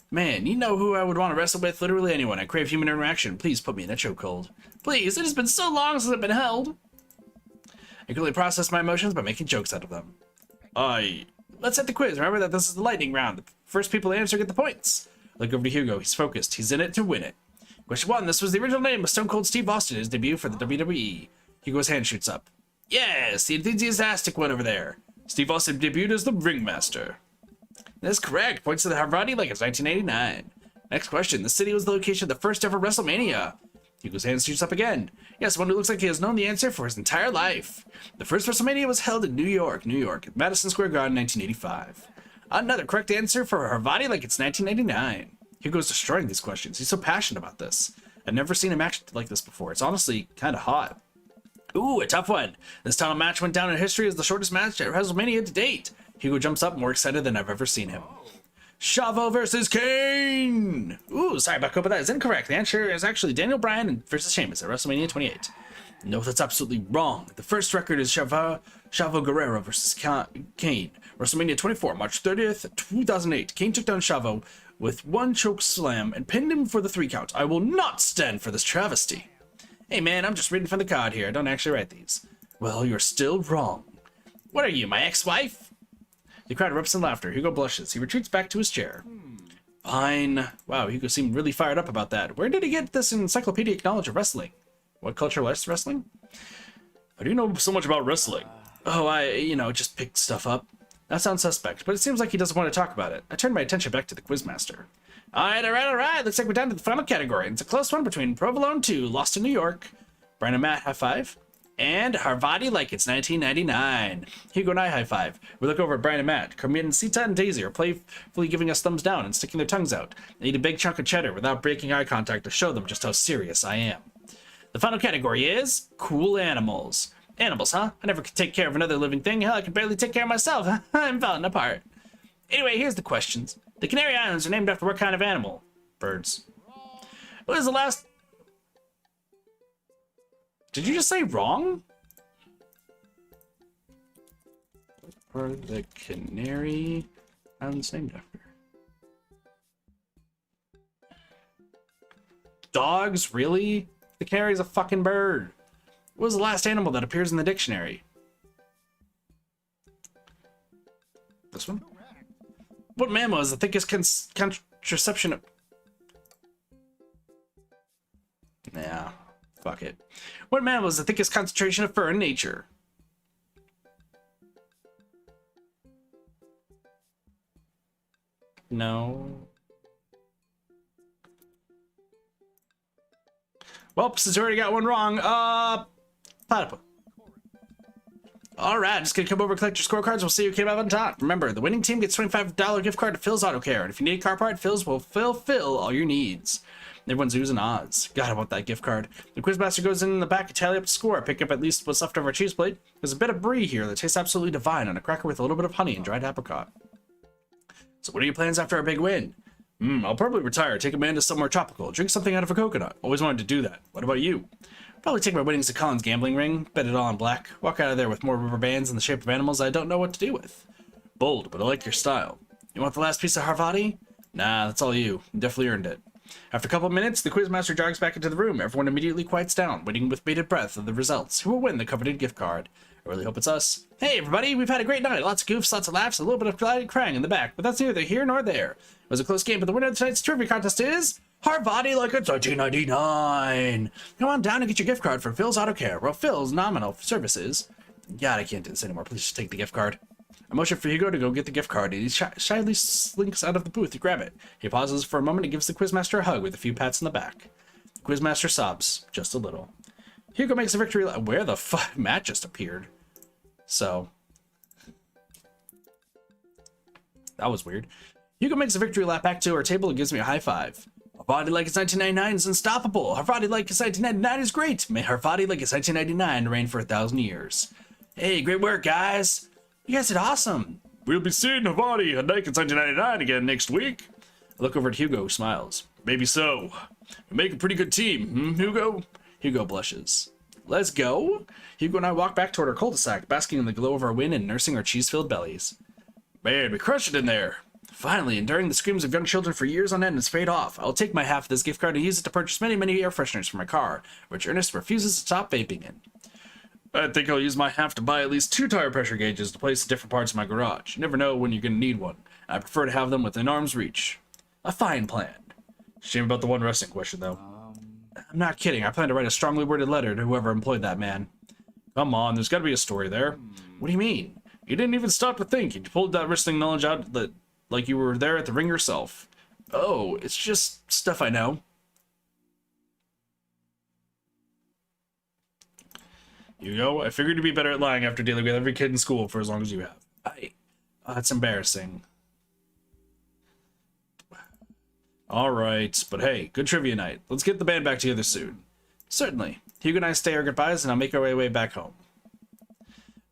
Man, you know who I would want to wrestle with? Literally anyone. I crave human interaction. Please put me in a chokehold. Please, it has been so long since I've been held. I can only process my emotions by making jokes out of them. Let's hit the quiz. Remember that this is the lightning round. The first people to answer get the points. Look over to Hugo. He's focused. He's in it to win it. Question 1. This was the original name of Stone Cold Steve Austin, his debut for the WWE. Hugo's hand shoots up. Yes, the enthusiastic one over there. Steve Austin debuted as the ringmaster. That's correct. Points to the Harvard like it's 1989. Next question. The city was the location of the first ever WrestleMania. Hugo's hand shoots up again. Yes, one who looks like he has known the answer for his entire life. The first WrestleMania was held in New York, at Madison Square Garden, 1985. Another correct answer for Harvati like it's 1999. Hugo's destroying these questions. He's so passionate about this. I've never seen a match like this before. It's honestly kind of hot. Ooh, a tough one. This title match went down in history as the shortest match at WrestleMania to date. Hugo jumps up more excited than I've ever seen him. Chavo versus Kane! Ooh, sorry about but that is incorrect. The answer is actually Daniel Bryan versus Sheamus at WrestleMania 28. No, that's absolutely wrong. The first record is Chavo Guerrero versus Kane. WrestleMania 24, March 30th, 2008. Kane took down Chavo with one choke slam and pinned him for the 3 count. I will not stand for this travesty. Hey man, I'm just reading from the card here. I don't actually write these. Well, you're still wrong. What are you, my ex-wife? The crowd erupts in laughter. Hugo blushes. He retreats back to his chair. Fine. Wow, Hugo seemed really fired up about that. Where did he get this encyclopedic knowledge of wrestling? What culture was wrestling? How do you know so much about wrestling? Oh, I just picked stuff up. That sounds suspect, but it seems like he doesn't want to talk about it. I turned my attention back to the Quizmaster. Alright. Looks like we're down to the final category. It's a close one between Provolone 2, Lost in New York, Brian and Matt, high five, and Harvati like it's 1999. Hugo and I high five. We look over at Brian and Matt. Carmine, Sita, and Daisy are playfully giving us thumbs down and sticking their tongues out. They eat a big chunk of cheddar without breaking eye contact to show them just how serious I am. The final category is cool animals. Animals, huh? I never could take care of another living thing. Hell, I can barely take care of myself. I'm falling apart. Anyway, here's the questions. The Canary Islands are named after what kind of animal? Birds. What is the last... Did you just say wrong? What are the Canary Islands named after? Dogs? Really? The canary's a fucking bird. What was the last animal that appears in the dictionary? This one? What mammal is the thickest contraception of... Nah, fuck it. What mammal is the thickest concentration of fur in nature? No. Well, since you already got one wrong, platypus. Alright, just gonna come over and collect your scorecards. We'll see who came out on top. Remember, the winning team gets $25 gift card to Phil's Auto Care. And if you need a car part, Phil's will fill all your needs. Everyone's oohs and ahs. God, I want that gift card. The Quizmaster goes in the back and tally up the score. Pick up at least what's left of our cheese plate. There's a bit of brie here that tastes absolutely divine on a cracker with a little bit of honey and dried apricot. So what are your plans after our big win? I'll probably retire, take Amanda somewhere tropical, drink something out of a coconut. Always wanted to do that. What about you? Probably take my winnings to Colin's gambling ring, bet it all on black, walk out of there with more rubber bands in the shape of animals I don't know what to do with. Bold, but I like your style. You want the last piece of Harvati? Nah, that's all you. You definitely earned it. After a couple of minutes, the Quizmaster jogs back into the room. Everyone immediately quiets down, waiting with bated breath of the results. Who will win the coveted gift card? I really hope it's us. Hey everybody, we've had a great night. Lots of goofs, lots of laughs, a little bit of crying in the back, but that's neither here nor there. It was a close game, but the winner of tonight's trivia contest is... Harvati like it's 1999. Come on down and get your gift card for Phil's Auto Care. Well, Phil's nominal services. God, I can't do this anymore. Please just take the gift card. I motion for Hugo to go get the gift card, and he shyly slinks out of the booth to grab it. He pauses for a moment and gives the Quizmaster a hug with a few pats on the back. The Quizmaster sobs, just a little. Hugo makes a victory lap. Where the fuck? Matt just appeared. So. That was weird. Hugo makes a victory lap back to our table and gives me a high five. Harvati like it's 1999 is unstoppable. Harvati like it's 1999 is great. May Harvati like it's 1999 reign for 1,000 years. Hey, great work, guys. You guys did awesome. We'll be seeing Harvati like it's 1999 again next week. I look over at Hugo, who smiles. Maybe so. We make a pretty good team, Hugo? Hugo blushes. Let's go. Hugo and I walk back toward our cul-de-sac, basking in the glow of our win and nursing our cheese-filled bellies. Man, we crushed it in there. Finally, enduring the screams of young children for years on end has paid off. I'll take my half of this gift card and use it to purchase many, many air fresheners for my car, which Ernest refuses to stop vaping in. I think I'll use my half to buy at least 2 tire pressure gauges to place in different parts of my garage. You never know when you're going to need one. I prefer to have them within arm's reach. A fine plan. Shame about the one wrestling question, though. I'm not kidding. I plan to write a strongly worded letter to whoever employed that man. Come on, there's got to be a story there. What do you mean? You didn't even stop to think. You pulled that wrestling knowledge out like you were there at the ring yourself. Oh, it's just stuff I know. Hugo, I figured you'd be better at lying after dealing with every kid in school for as long as you have. Oh, that's embarrassing. Alright, but hey, good trivia night. Let's get the band back together soon. Certainly. Hugo and I say our goodbyes and I'll make our way back home.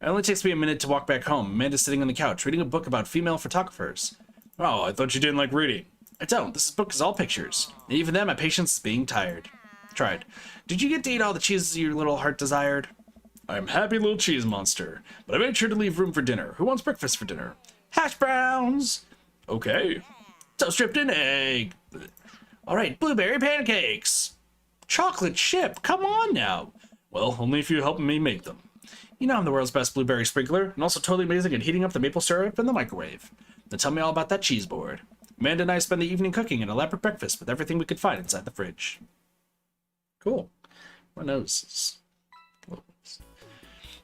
It only takes me a minute to walk back home. Amanda's sitting on the couch, reading a book about female photographers. Oh, I thought you didn't like reading. I don't. This book is all pictures. And even then, my patience is being tried. Did you get to eat all the cheeses your little heart desired? I'm happy little cheese monster, but I made sure to leave room for dinner. Who wants breakfast for dinner? Hash browns! Okay. Toast stripped in egg. All right, blueberry pancakes. Chocolate chip, come on now. Well, only if you help me make them. You know I'm the world's best blueberry sprinkler, and also totally amazing at heating up the maple syrup in the microwave. Then tell me all about that cheese board. Amanda and I spend the evening cooking an elaborate breakfast with everything we could find inside the fridge. Cool. My nose is closed.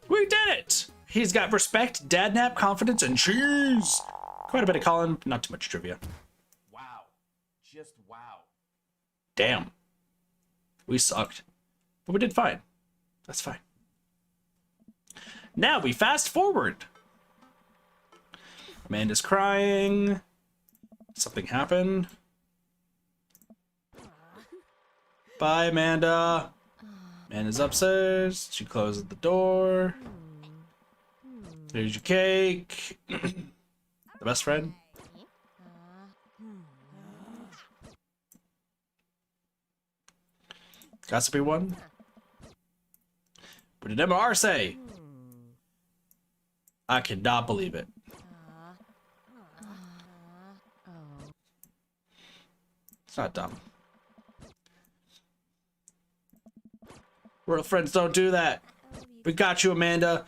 We did it! He's got respect, dad nap, confidence, and cheese. Quite a bit of Colin, not too much trivia. Wow. Just wow. Damn. We sucked. But we did fine. That's fine. Now we fast forward. Amanda's crying. Something happened. Bye, Amanda. Amanda's upstairs. She closes the door. There's your cake. The best friend. Gossipy one. What did MR say? I cannot believe it. It's not dumb. Real friends don't do that. We got you, Amanda.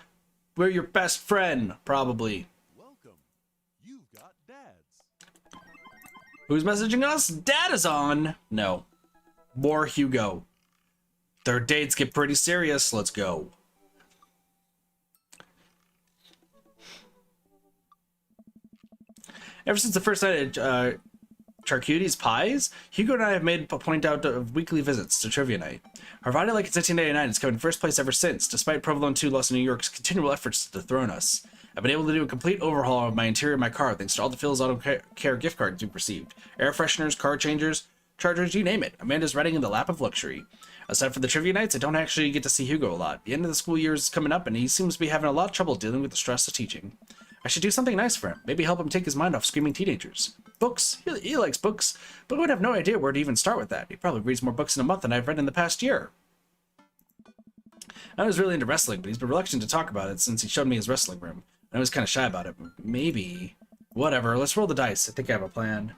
We're your best friend, probably. Welcome. You've got dads. Who's messaging us? Dad is on. No. More Hugo. Their dates get pretty serious. Let's go. Ever since the first night at Charcutie's Pies, Hugo and I have made a point out of weekly visits to Trivia Night. Harvard, like it's 1989, has come in first place ever since, despite Provolone 2 Lost in New York's continual efforts to dethrone us. I've been able to do a complete overhaul of my interior of my car thanks to all the Phil's Auto Care gift cards we've received. Air fresheners, car changers, chargers, you name it. Amanda's riding in the lap of luxury. Aside from the trivia nights, I don't actually get to see Hugo a lot. The end of the school year is coming up and he seems to be having a lot of trouble dealing with the stress of teaching. I should do something nice for him. Maybe help him take his mind off screaming teenagers. Books. He likes books, but would have no idea where to even start with that. He probably reads more books in a month than I've read in the past year. I was really into wrestling, but he's been reluctant to talk about it since he showed me his wrestling room. I was kind of shy about it. Maybe. Whatever. Let's roll the dice. I think I have a plan.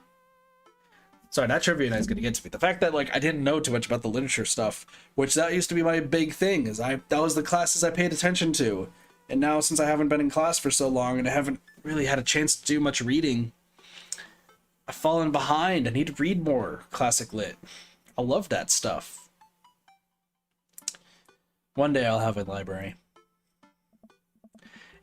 Sorry, that trivia night's gonna get to me. The fact that like I didn't know too much about the literature stuff, which that used to be my big thing, is that was the classes I paid attention to. And now since I haven't been in class for so long and I haven't really had a chance to do much reading, I've fallen behind. I need to read more classic lit. I love that stuff. One day I'll have a library.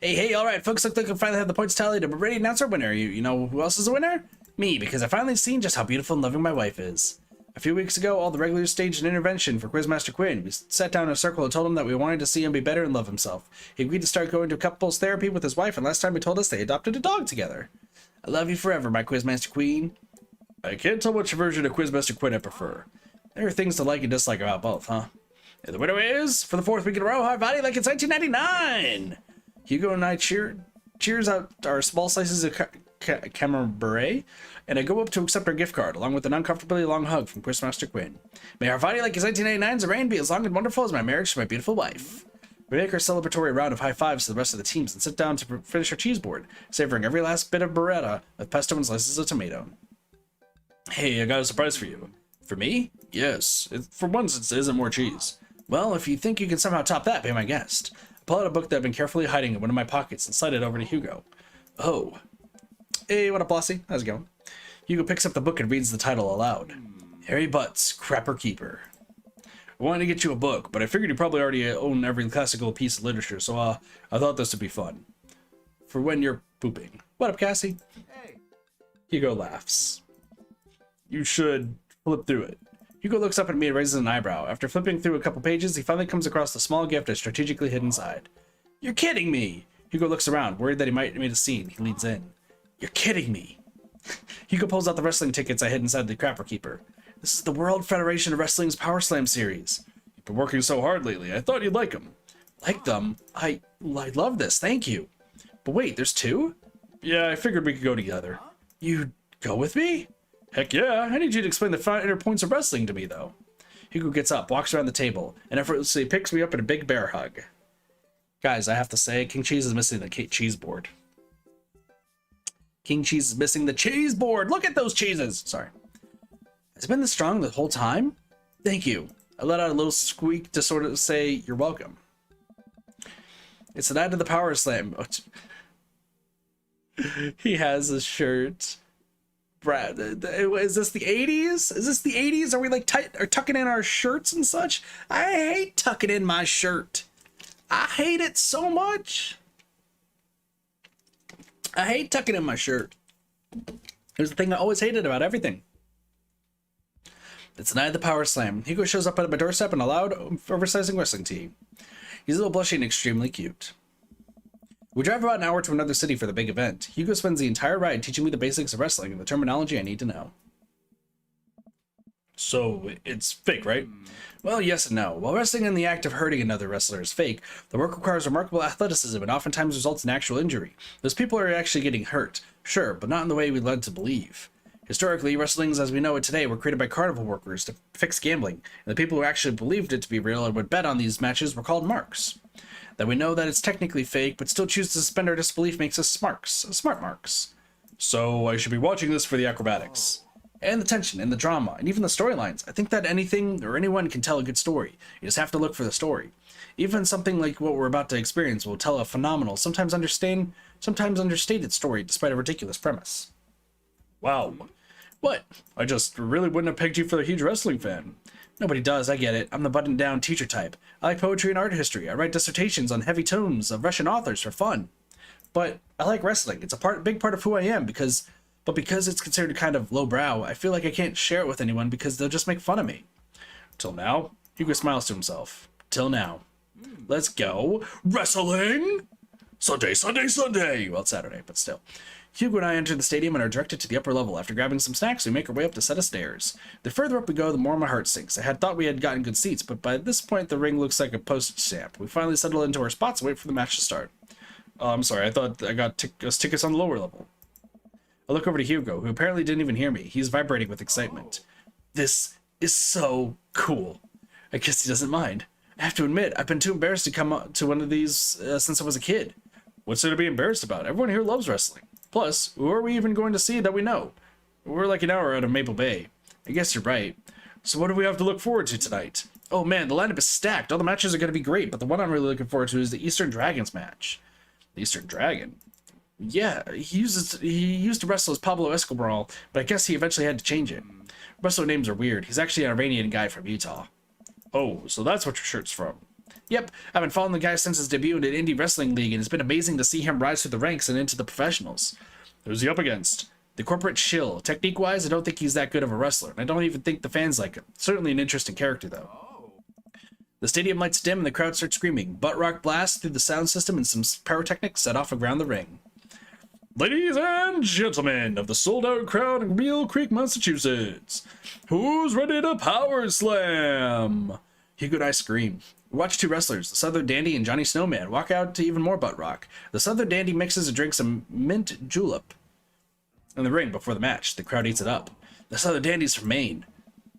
Hey, alright folks, look like I finally have the points tallied and we're ready to announce our winner. You know who else is a winner? Me, because I finally seen just how beautiful and loving my wife is. A few weeks ago, all the regulars staged an intervention for Quizmaster Quinn. We sat down in a circle and told him that we wanted to see him be better and love himself. He agreed to start going to couples therapy with his wife, and last time he told us they adopted a dog together. I love you forever, my Quizmaster Queen. I can't tell which version of Quizmaster Quinn I prefer. There are things to like and dislike about both, huh? And the winner is, for the fourth week in a row, Harvard like it's 1999! Hugo and I cheers out our small slices of camembert, and I go up to accept our gift card, along with an uncomfortably long hug from Quizmaster Quinn. May our body like his 1989's reign be as long and wonderful as my marriage to my beautiful wife. We make our celebratory round of high fives to the rest of the teams and sit down to finish our cheese board, savoring every last bit of burrata with pesto and slices of tomato. Hey, I got a surprise for you. For me? Yes. For once, it isn't more cheese. Well, if you think you can somehow top that, be my guest. I pull out a book that I've been carefully hiding in one of my pockets and slide it over to Hugo. Oh. Hey, what up, Bossy? How's it going? Hugo picks up the book and reads the title aloud. Harry Butts, Crapper Keeper. I wanted to get you a book, but I figured you probably already own every classical piece of literature, so I thought this would be fun. For when you're pooping. What up, Cassie? Hey. Hugo laughs. You should flip through it. Hugo looks up at me and raises an eyebrow. After flipping through a couple pages, he finally comes across the small gift I strategically hid inside. You're kidding me! Hugo looks around, worried that he might have made a scene. He leans in. You're kidding me! Hugo pulls out the wrestling tickets I hid inside the Crapper Keeper. This is the World Federation of Wrestling's Power Slam series. You've been working so hard lately. I thought you'd like them. Like them? I love this. Thank you. But wait, there's two? Yeah, I figured we could go together. You'd go with me? Heck yeah. I need you to explain the finer points of wrestling to me, though. Hugo gets up, walks around the table, and effortlessly picks me up in a big bear hug. Guys, I have to say, King Cheese is missing the cheese board. King Cheese is missing the cheese board. Look at those cheeses. Sorry. Has it been this strong the whole time? Thank you. I let out a little squeak to sort of say, you're welcome. It's the night of the Power Slam. He has a shirt. Brad, is this the 80s? Is this the 80s? Are we like tucking in our shirts and such? I hate tucking in my shirt. I hate it so much. I hate tucking in my shirt. Here's the thing I always hated about everything. It's the night of the Power Slam. Hugo shows up at my doorstep in a loud, oversizing wrestling tee. He's a little blushy and extremely cute. We drive about an hour to another city for the big event. Hugo spends the entire ride teaching me the basics of wrestling and the terminology I need to know. So, it's fake, right? Well, yes and no. While wrestling in the act of hurting another wrestler is fake, the work requires remarkable athleticism and oftentimes results in actual injury. Those people are actually getting hurt, sure, but not in the way we led to believe. Historically, wrestlings as we know it today were created by carnival workers to fix gambling, and the people who actually believed it to be real and would bet on these matches were called marks. That we know that it's technically fake, but still choose to suspend our disbelief makes us smart marks. So I should be watching this for the acrobatics. And the tension, and the drama, and even the storylines. I think that anything or anyone can tell a good story. You just have to look for the story. Even something like what we're about to experience will tell a phenomenal, sometimes understated story despite a ridiculous premise. Wow. What? I just really wouldn't have pegged you for a huge wrestling fan. Nobody does, I get it. I'm the buttoned-down teacher type. I like poetry and art history. I write dissertations on heavy tomes of Russian authors for fun. But I like wrestling. It's a big part of who I am, because it's considered kind of lowbrow, I feel like I can't share it with anyone because they'll just make fun of me. Till now, Hugo smiles to himself. Till now. Let's go. Wrestling! Sunday, Sunday, Sunday! Well, it's Saturday, but still. Hugo and I enter the stadium and are directed to the upper level. After grabbing some snacks, we make our way up the set of stairs. The further up we go, the more my heart sinks. I had thought we had gotten good seats, but by this point, the ring looks like a postage stamp. We finally settle into our spots and wait for the match to start. Oh, I'm sorry, I thought I got tickets on the lower level. I look over to Hugo, who apparently didn't even hear me. He's vibrating with excitement. This is so cool. I guess he doesn't mind. I have to admit, I've been too embarrassed to come to one of these since I was a kid. What's there to be embarrassed about? Everyone here loves wrestling. Plus, who are we even going to see that we know? We're like an hour out of Maple Bay. I guess you're right. So what do we have to look forward to tonight? Oh man, the lineup is stacked. All the matches are going to be great, but the one I'm really looking forward to is the Eastern Dragons match. The Eastern Dragon? Yeah, he used to wrestle as Pablo Escobar, but I guess he eventually had to change it. Wrestler names are weird. He's actually an Iranian guy from Utah. Oh, so that's what your shirt's from. Yep, I've been following the guy since his debut in an indie wrestling league, and it's been amazing to see him rise through the ranks and into the professionals. Who's he up against? The corporate shill. Technique-wise, I don't think he's that good of a wrestler, and I don't even think the fans like him. Certainly an interesting character, though. The stadium lights dim and the crowd starts screaming. Butt rock blasts through the sound system and some pyrotechnics set off around the ring. Ladies and gentlemen of the sold-out crowd in Beale Creek, Massachusetts, who's ready to power slam? Hugo and I scream. We watch two wrestlers, the Southern Dandy and Johnny Snowman, walk out to even more butt rock. The Southern Dandy mixes and drinks some mint julep in the ring before the match. The crowd eats it up. The Southern Dandy's from Maine.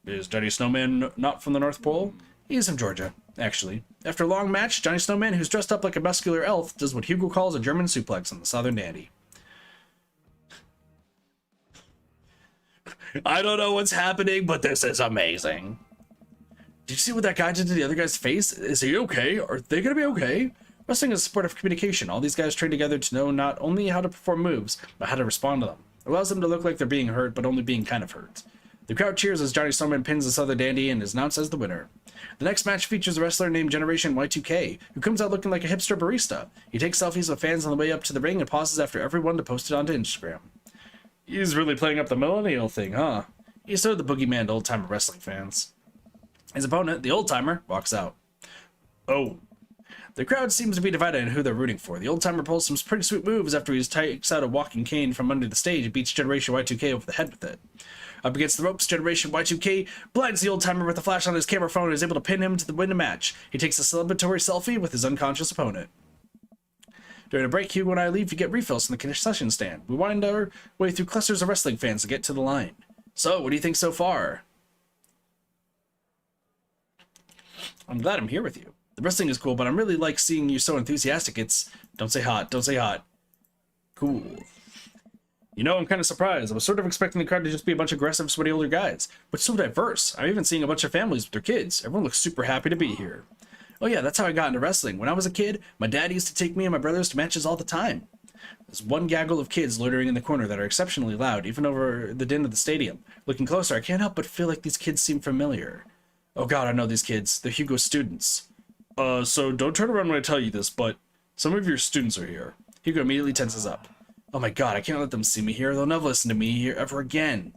Is Johnny Snowman not from the North Pole? He's from Georgia, actually. After a long match, Johnny Snowman, who's dressed up like a muscular elf, does what Hugo calls a German suplex on the Southern Dandy. I don't know what's happening, but this is amazing. Did you see what that guy did to the other guy's face? Is he okay? Are they gonna be okay? Wrestling is a sport of communication. All these guys train together to know not only how to perform moves, but how to respond to them. It allows them to look like they're being hurt, but only being kind of hurt. The crowd cheers as Johnny Snowman pins the Southern Dandy and is announced as the winner. The next match features a wrestler named Generation Y2K, who comes out looking like a hipster barista. He takes selfies with fans on the way up to the ring and pauses after everyone to post it onto Instagram. He's really playing up the millennial thing, huh? He's sort of the boogeyman to old-time wrestling fans. His opponent, the old timer, walks out. Oh. The crowd seems to be divided on who they're rooting for. The old timer pulls some pretty sweet moves after he takes out a walking cane from under the stage and beats Generation Y2K over the head with it. Up against the ropes, Generation Y2K blinds the old timer with a flash on his camera phone and is able to pin him to win the match. He takes a celebratory selfie with his unconscious opponent. During a break, Hugo and I leave to get refills from the concession stand. We wind our way through clusters of wrestling fans to get to the line. So, what do you think so far? I'm glad I'm here with you. The wrestling is cool, but I'm really like seeing you so enthusiastic. It's... Don't say hot. Don't say hot. Cool. You know, I'm kind of surprised. I was sort of expecting the crowd to just be a bunch of aggressive, sweaty older guys. But so diverse. I'm even seeing a bunch of families with their kids. Everyone looks super happy to be here. Oh yeah, that's how I got into wrestling. When I was a kid, my dad used to take me and my brothers to matches all the time. There's one gaggle of kids loitering in the corner that are exceptionally loud, even over the din of the stadium. Looking closer, I can't help but feel like these kids seem familiar. Oh god, I know these kids. They're Hugo's students. So don't turn around when I tell you this, but some of your students are here. Hugo immediately tenses up. Oh my god, I can't let them see me here. They'll never listen to me here ever again.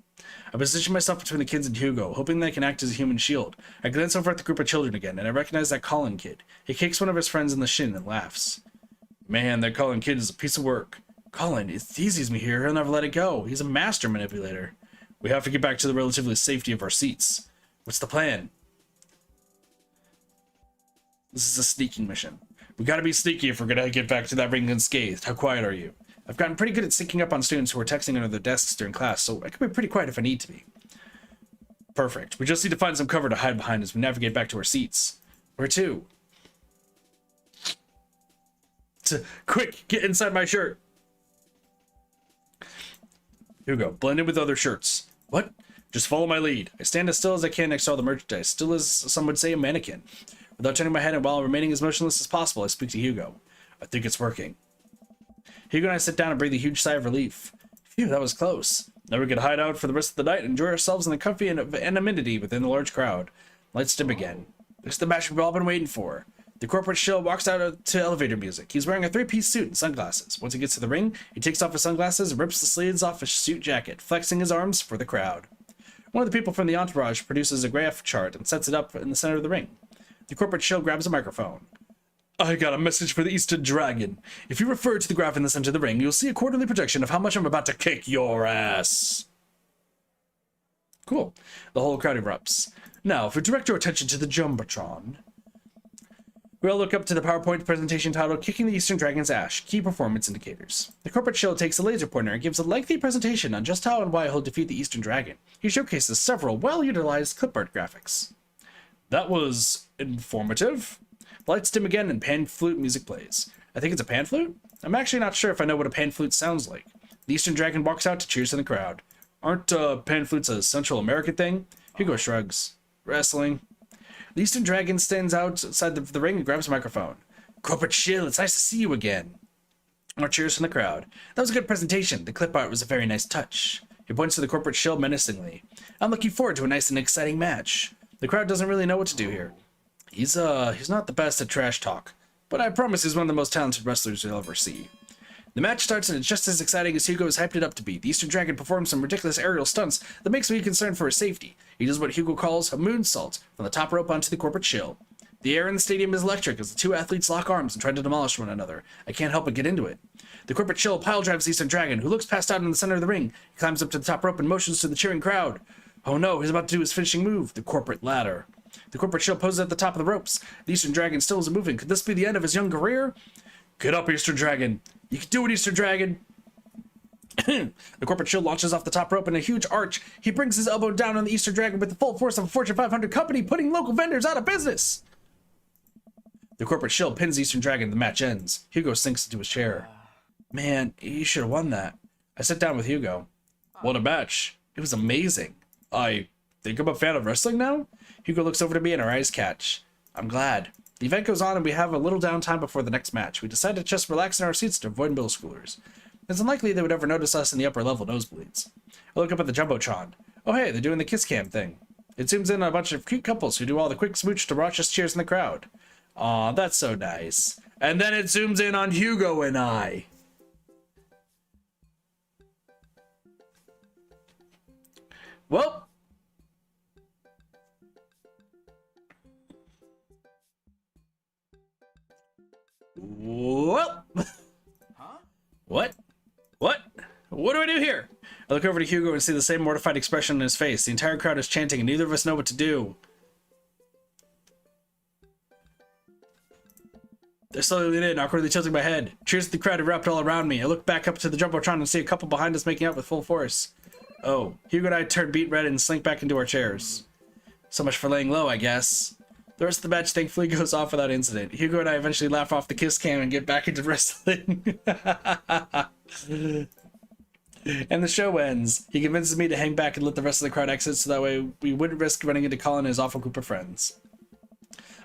I position myself between the kids and Hugo, hoping they can act as a human shield. I glance over at the group of children again, and I recognize that Colin kid. He kicks one of his friends in the shin and laughs. Man, that Colin kid is a piece of work. Colin, it teases me here. He'll never let it go. He's a master manipulator. We have to get back to the relatively safety of our seats. What's the plan? This is a sneaking mission. We gotta be sneaky if we're gonna get back to that ring unscathed. How quiet are you? I've gotten pretty good at syncing up on students who are texting under their desks during class, so I can be pretty quiet if I need to be. Perfect. We just need to find some cover to hide behind as we navigate back to our seats. Where to? Quick, get inside my shirt. Hugo, blend in with other shirts. What? Just follow my lead. I stand as still as I can next to all the merchandise, still as some would say a mannequin. Without turning my head and while remaining as motionless as possible, I speak to Hugo. I think it's working. Hugo and I sit down and breathe a huge sigh of relief. Phew, that was close. Now we can hide out for the rest of the night and enjoy ourselves in the comfy anonymity within the large crowd. Lights dim again. This is the match we've all been waiting for. The corporate shill walks out to elevator music. He's wearing a three-piece suit and sunglasses. Once he gets to the ring, he takes off his sunglasses and rips the sleeves off his suit jacket, flexing his arms for the crowd. One of the people from the entourage produces a graph chart and sets it up in the center of the ring. The corporate shill grabs a microphone. I got a message for the Eastern Dragon. If you refer to the graph in the center of the ring, you'll see a quarterly projection of how much I'm about to kick your ass. Cool. The whole crowd erupts. Now, if we direct your attention to the Jumbotron, we all look up to the PowerPoint presentation titled Kicking the Eastern Dragon's Ass, Key Performance Indicators. The corporate shill takes a laser pointer and gives a lengthy presentation on just how and why he'll defeat the Eastern Dragon. He showcases several well-utilized clipart graphics. That was informative. Lights dim again and pan flute music plays. I think it's a pan flute? I'm actually not sure if I know what a pan flute sounds like. The Eastern Dragon walks out to cheers in the crowd. Aren't pan flutes a Central American thing? Hugo shrugs. Wrestling. The Eastern Dragon stands outside the ring and grabs a microphone. Corporate shill, it's nice to see you again. More cheers from the crowd. That was a good presentation. The clip art was a very nice touch. He points to the corporate shill menacingly. I'm looking forward to a nice and exciting match. The crowd doesn't really know what to do here. He's not the best at trash talk, but I promise he's one of the most talented wrestlers you'll ever see. The match starts and it's just as exciting as Hugo has hyped it up to be. The Eastern Dragon performs some ridiculous aerial stunts that makes me concerned for his safety. He does what Hugo calls a moonsault from the top rope onto the corporate shill. The air in the stadium is electric as the two athletes lock arms and try to demolish one another. I can't help but get into it. The corporate shill pile drives the Eastern Dragon, who looks passed out in the center of the ring. He climbs up to the top rope and motions to the cheering crowd. Oh no, he's about to do his finishing move, the corporate ladder. The corporate shill poses at the top of the ropes. The Eastern Dragon still isn't moving. Could this be the end of his young career? Get up, Eastern Dragon. You can do it, Eastern Dragon. The corporate shill launches off the top rope in a huge arch. He brings his elbow down on the Eastern Dragon with the full force of a Fortune 500 company, putting local vendors out of business. The corporate shill pins Eastern Dragon. The match ends. Hugo sinks into his chair. Man, he should have won that. I sit down with Hugo. What a match. It was amazing. I think I'm a fan of wrestling now? Hugo looks over to me and our eyes catch. I'm glad. The event goes on and we have a little downtime before the next match. We decide to just relax in our seats to avoid middle schoolers. It's unlikely they would ever notice us in the upper level nosebleeds. I look up at the Jumbotron. Oh hey, they're doing the kiss cam thing. It zooms in on a bunch of cute couples who do all the quick smooch to raucous cheers in the crowd. Aw, that's so nice. And then it zooms in on Hugo and I. Well, Well, Huh? what? What? What do I do here? I look over to Hugo and see the same mortified expression on his face. The entire crowd is chanting and neither of us know what to do. They're slowly leaning in, awkwardly tilting my head. Cheers to the crowd erupt all around me. I look back up to the Jumbotron and see a couple behind us making out with full force. Oh, Hugo and I turn beet red and slink back into our chairs. So much for laying low, I guess. The rest of the match thankfully goes off without incident. Hugo and I eventually laugh off the kiss cam and get back into wrestling. And the show ends. He convinces me to hang back and let the rest of the crowd exit so that way we wouldn't risk running into Colin and his awful group of friends.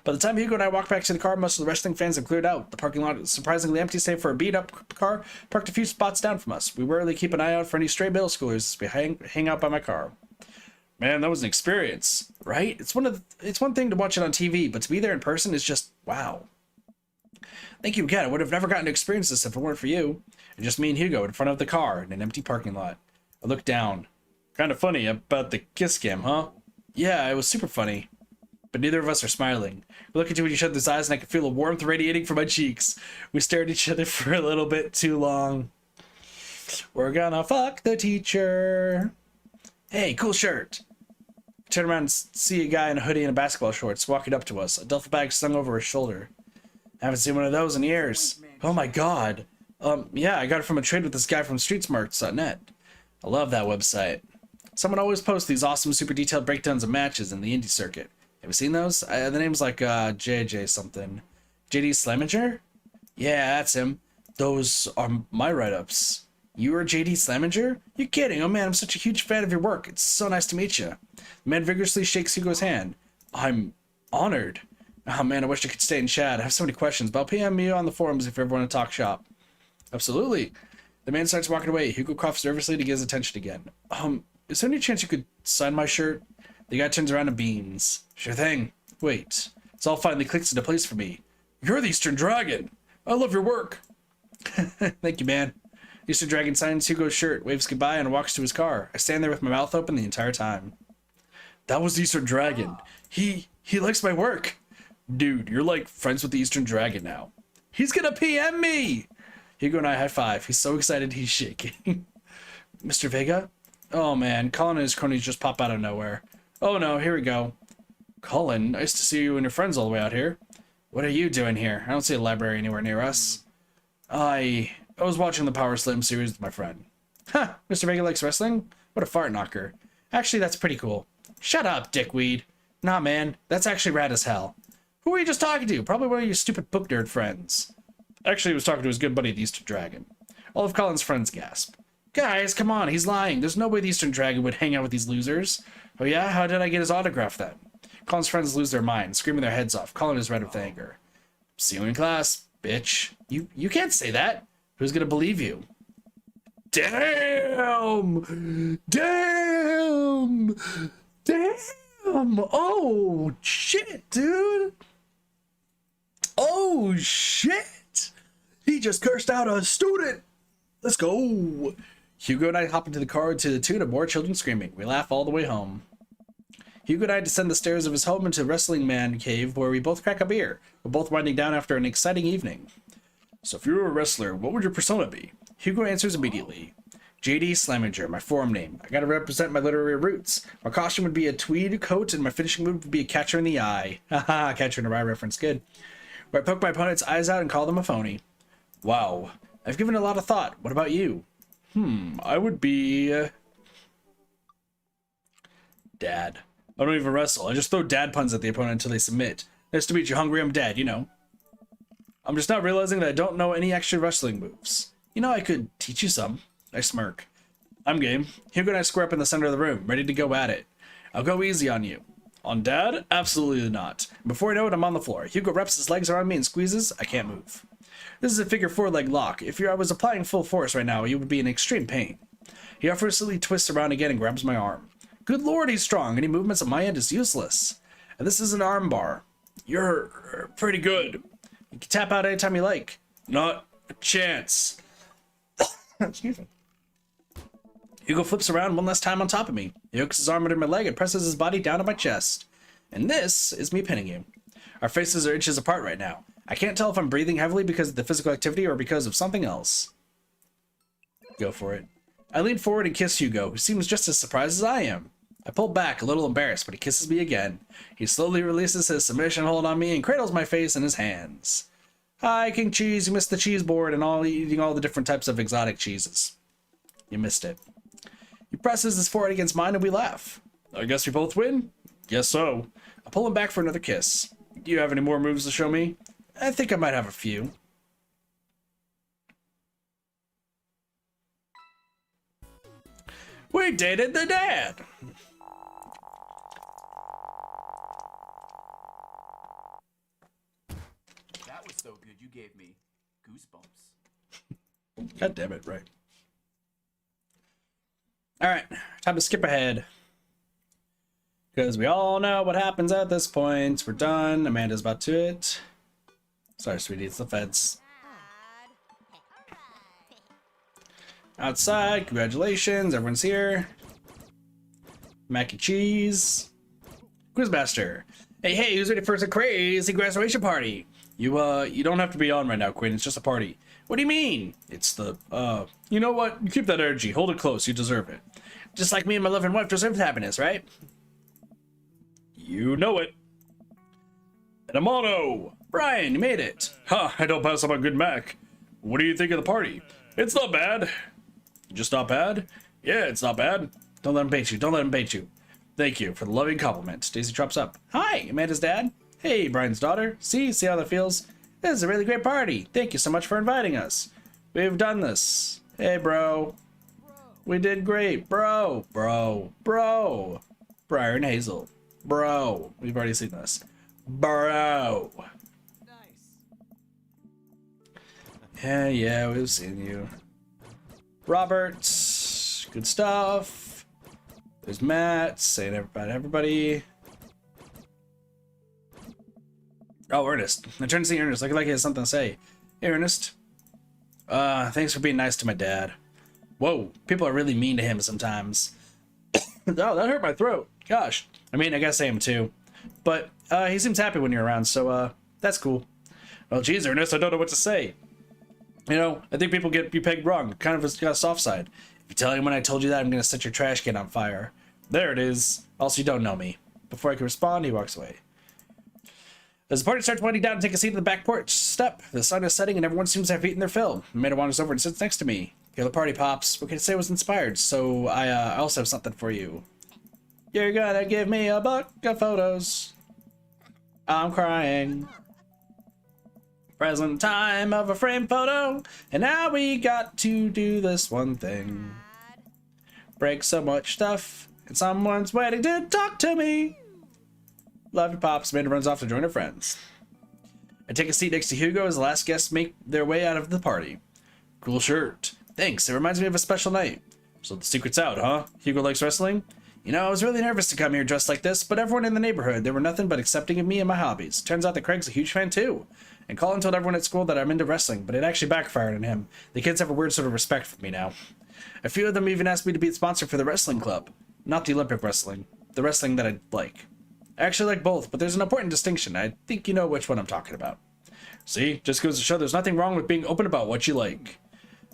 By the time Hugo and I walk back to the car, most of the wrestling fans have cleared out. The parking lot is surprisingly empty, save for a beat-up car parked a few spots down from us. We rarely keep an eye out for any stray middle schoolers as we hang out by my car. Man, that was an experience, right? It's one thing to watch it on TV, but to be there in person is just wow. Thank you again. I would have never gotten to experience this if it weren't for you. And just me and Hugo in front of the car in an empty parking lot. I look down. Kind of funny about the kiss cam, huh? Yeah, it was super funny. But neither of us are smiling. We look into each other's eyes and I can feel a warmth radiating from my cheeks. We stare at each other for a little bit too long. We're gonna fuck the teacher. Hey, cool shirt. I turn around and see a guy in a hoodie and a basketball shorts walking up to us, a duffel bag slung over his shoulder. I haven't seen one of those in years. Oh my god. Yeah, I got it from a trade with this guy from streetsmarts.net. I love that website. Someone always posts these awesome, super detailed breakdowns of matches in the indie circuit. Have you seen those? The name's like JJ something. JD Slaminger? Yeah, that's him. Those are my write-ups. You are JD Slaminger? You're kidding. Oh man, I'm such a huge fan of your work. It's so nice to meet you. The man vigorously shakes Hugo's hand. I'm honored. Oh man, I wish I could stay and chat. I have so many questions, but I'll PM you on the forums if you ever want to talk shop. Absolutely. The man starts walking away. Hugo coughs nervously to get his attention again. Is there any chance you could sign my shirt? The guy turns around and beams. Sure thing. Wait. It's all finally clicks into place for me. You're the Eastern Dragon. I love your work. Thank you, man. Eastern Dragon signs Hugo's shirt, waves goodbye, and walks to his car. I stand there with my mouth open the entire time. That was the Eastern Dragon. He likes my work. Dude, you're like friends with the Eastern Dragon now. He's gonna PM me! Hugo and I high five. He's so excited he's shaking. Mr. Vega? Oh man, Colin and his cronies just pop out of nowhere. Oh no, here we go. Colin, nice to see you and your friends all the way out here. What are you doing here? I don't see a library anywhere near us. I was watching the Power Slam series with my friend. Huh, Mr. Vega likes wrestling? What a fart knocker. Actually, that's pretty cool. Shut up, dickweed. Nah, man, that's actually rad as hell. Who were you just talking to? Probably one of your stupid book nerd friends. Actually, he was talking to his good buddy, the Eastern Dragon. All of Colin's friends gasp. Guys, come on, he's lying. There's no way the Eastern Dragon would hang out with these losers. Oh yeah? How did I get his autograph then? Colin's friends lose their minds, screaming their heads off. Colin is red with anger. See you in class, bitch. You can't say that. Who's gonna believe you? Damn! Damn! Damn! Oh, shit, dude! Oh, shit! He just cursed out a student! Let's go! Hugo and I hop into the car to the tune of more children screaming. We laugh all the way home. Hugo and I descend the stairs of his home into Wrestling Man Cave, where we both crack a beer. We're both winding down after an exciting evening. So if you were a wrestler, what would your persona be? Hugo answers immediately. JD Slaminger, my forum name. I gotta represent my literary roots. My costume would be a tweed coat, and my finishing move would be a catcher in the eye. Haha, catcher in the eye reference, good. Where I poke my opponent's eyes out and call them a phony. Wow, I've given a lot of thought. What about you? I would be... Dad. I don't even wrestle. I just throw dad puns at the opponent until they submit. Nice to meet you, hungry. I'm dad, you know. I'm just not realizing that I don't know any extra wrestling moves. You know, I could teach you some. I smirk. I'm game. Hugo and I square up in the center of the room, ready to go at it. I'll go easy on you. On Dad? Absolutely not. Before I know it, I'm on the floor. Hugo wraps his legs around me and squeezes. I can't move. This is a figure 4-leg lock. If I was applying full force right now, you would be in extreme pain. He effortlessly twists around again and grabs my arm. Good lord, he's strong. Any movements on my end is useless. And this is an arm bar. You're pretty good. You can tap out anytime you like. Not a chance. Excuse me. Hugo flips around one last time on top of me. He hooks his arm under my leg and presses his body down to my chest. And this is me pinning you. Our faces are inches apart right now. I can't tell if I'm breathing heavily because of the physical activity or because of something else. Go for it. I lean forward and kiss Hugo, who seems just as surprised as I am. I pull back, a little embarrassed, but he kisses me again. He slowly releases his submission hold on me and cradles my face in his hands. Hi, King Cheese, you missed the cheese board and eating all the different types of exotic cheeses. You missed it. He presses his forehead against mine and we laugh. I guess we both win? Guess so. I pull him back for another kiss. Do you have any more moves to show me? I think I might have a few. We dated the dad! That was so good you gave me goosebumps. God damn it, right. Alright, time to skip ahead. Because we all know what happens at this point. We're done. Amanda's about to it. Sorry, sweetie, it's the feds. Outside, congratulations, everyone's here. Mac and cheese. Quizmaster. Hey, who's ready for a crazy graduation party? You don't have to be on right now, Quinn. It's just a party. What do you mean? It's the, you know what? You keep that energy. Hold it close. You deserve it. Just like me and my loving wife deserve happiness, right? You know it. And Amano! Brian, you made it. Ha, I don't pass up a good Mac. What do you think of the party? It's not bad. Just not bad? Yeah, it's not bad. Don't let him bait you. Don't let him bait you. Thank you for the loving compliment. Daisy drops up. Hi, Amanda's dad. Hey, Brian's daughter. See how that feels? This is a really great party. Thank you so much for inviting us. We've done this. Hey, bro. We did great. Bro. Briar and Hazel. Bro. We've already seen this. Bro. Yeah, we've seen you. Robert. Good stuff. There's Matt saying about everybody. Oh, Ernest. I turned to see Ernest. Looking like he has something to say. Hey, Ernest. Thanks for being nice to my dad. Whoa, people are really mean to him sometimes. Oh, that hurt my throat. Gosh. I mean, I guess I am too. But he seems happy when you're around, so that's cool. Well, geez, Ernest, I don't know what to say. You know, I think people get you pegged wrong. Kind of a soft side. If you tell anyone I told you that, I'm going to set your trash can on fire. There it is. Also, you don't know me. Before I can respond, he walks away. As the party starts winding down to take a seat on the back porch step, the sun is setting and everyone seems to have eaten their fill. Amanda wanders over and sits next to me. The party pops. We can say I was inspired, so I also have something for you. You're gonna give me a book of photos. I'm crying. Present time of a frame photo, and now we got to do this one thing. Break so much stuff, and someone's waiting to talk to me. Love your pops. Amanda runs off to join her friends. I take a seat next to Hugo as the last guests make their way out of the party. Cool shirt. Thanks, it reminds me of a special night. So the secret's out, huh? Hugo likes wrestling? You know, I was really nervous to come here dressed like this, but everyone in the neighborhood, they were nothing but accepting of me and my hobbies. Turns out that Craig's a huge fan too. And Colin told everyone at school that I'm into wrestling, but it actually backfired on him. The kids have a weird sort of respect for me now. A few of them even asked me to be the sponsor for the wrestling club. Not the Olympic wrestling. The wrestling that I like. I actually like both, but there's an important distinction. I think you know which one I'm talking about. See, just goes to show there's nothing wrong with being open about what you like.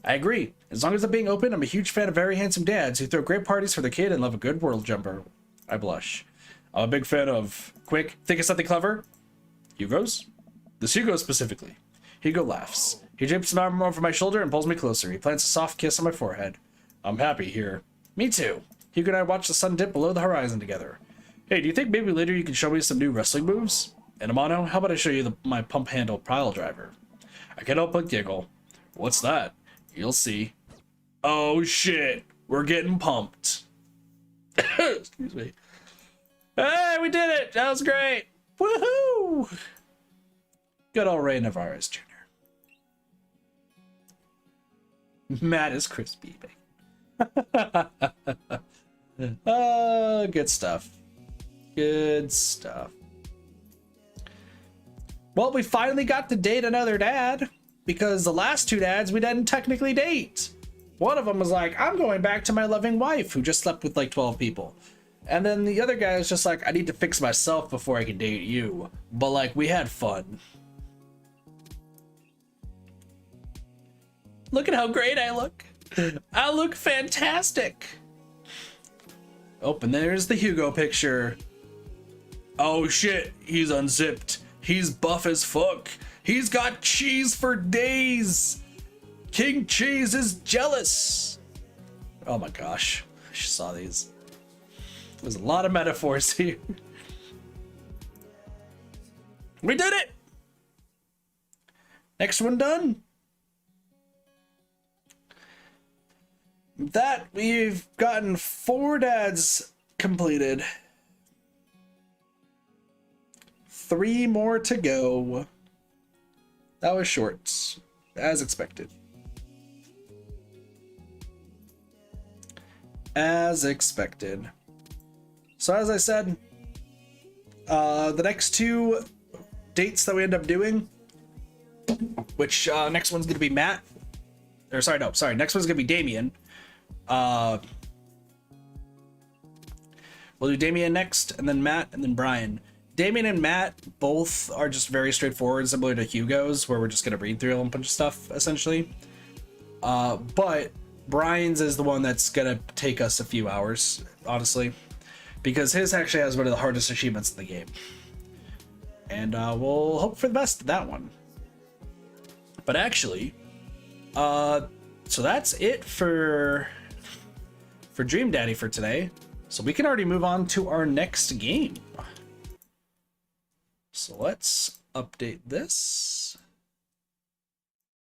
I agree. As long as I'm being open, I'm a huge fan of very handsome dads who throw great parties for their kid and love a good world jumper. I blush. I'm a big fan of... Quick, think of something clever? Hugo's? This Hugo specifically. Hugo laughs. He drapes an arm over my shoulder and pulls me closer. He plants a soft kiss on my forehead. I'm happy here. Me too. Hugo and I watch the sun dip below the horizon together. Hey, do you think maybe later you can show me some new wrestling moves? And Amano, how about I show you my pump handle pile driver? I can't help but giggle. What's that? You'll see. Oh shit, we're getting pumped. Excuse me. Hey, we did it! That was great! Woohoo! Good old Ray Navarez Jr. Matt is crispy, baby. Good stuff. Good stuff. Well, we finally got to date another dad, because the last two dads we didn't technically date. One of them was like, I'm going back to my loving wife who just slept with like 12 people. And then the other guy was just like, I need to fix myself before I can date you. But like, we had fun. Look at how great I look. I look fantastic. Oh, and there's the Hugo picture. Oh shit, he's unzipped. He's buff as fuck. He's got cheese for days. King Cheese is jealous. Oh my gosh, I just saw these. There's a lot of metaphors here. We did it! Next one done. With that, we've gotten 4 dads completed. 3 more to go. That was short, as expected. As expected. So as I said, the next 2 dates that we end up doing, which next one's gonna be Matt, or next one's gonna be Damien. We'll do Damien next, and then Matt, and then Brian. Damien and Matt both are just very straightforward, similar to Hugo's, where we're just gonna read through a bunch of stuff essentially. But Brian's is the one that's gonna take us a few hours, honestly, because his actually has one of the hardest achievements in the game. And we'll hope for the best of that one. But actually, so that's it for Dream Daddy for today. So we can already move on to our next game. So let's update this.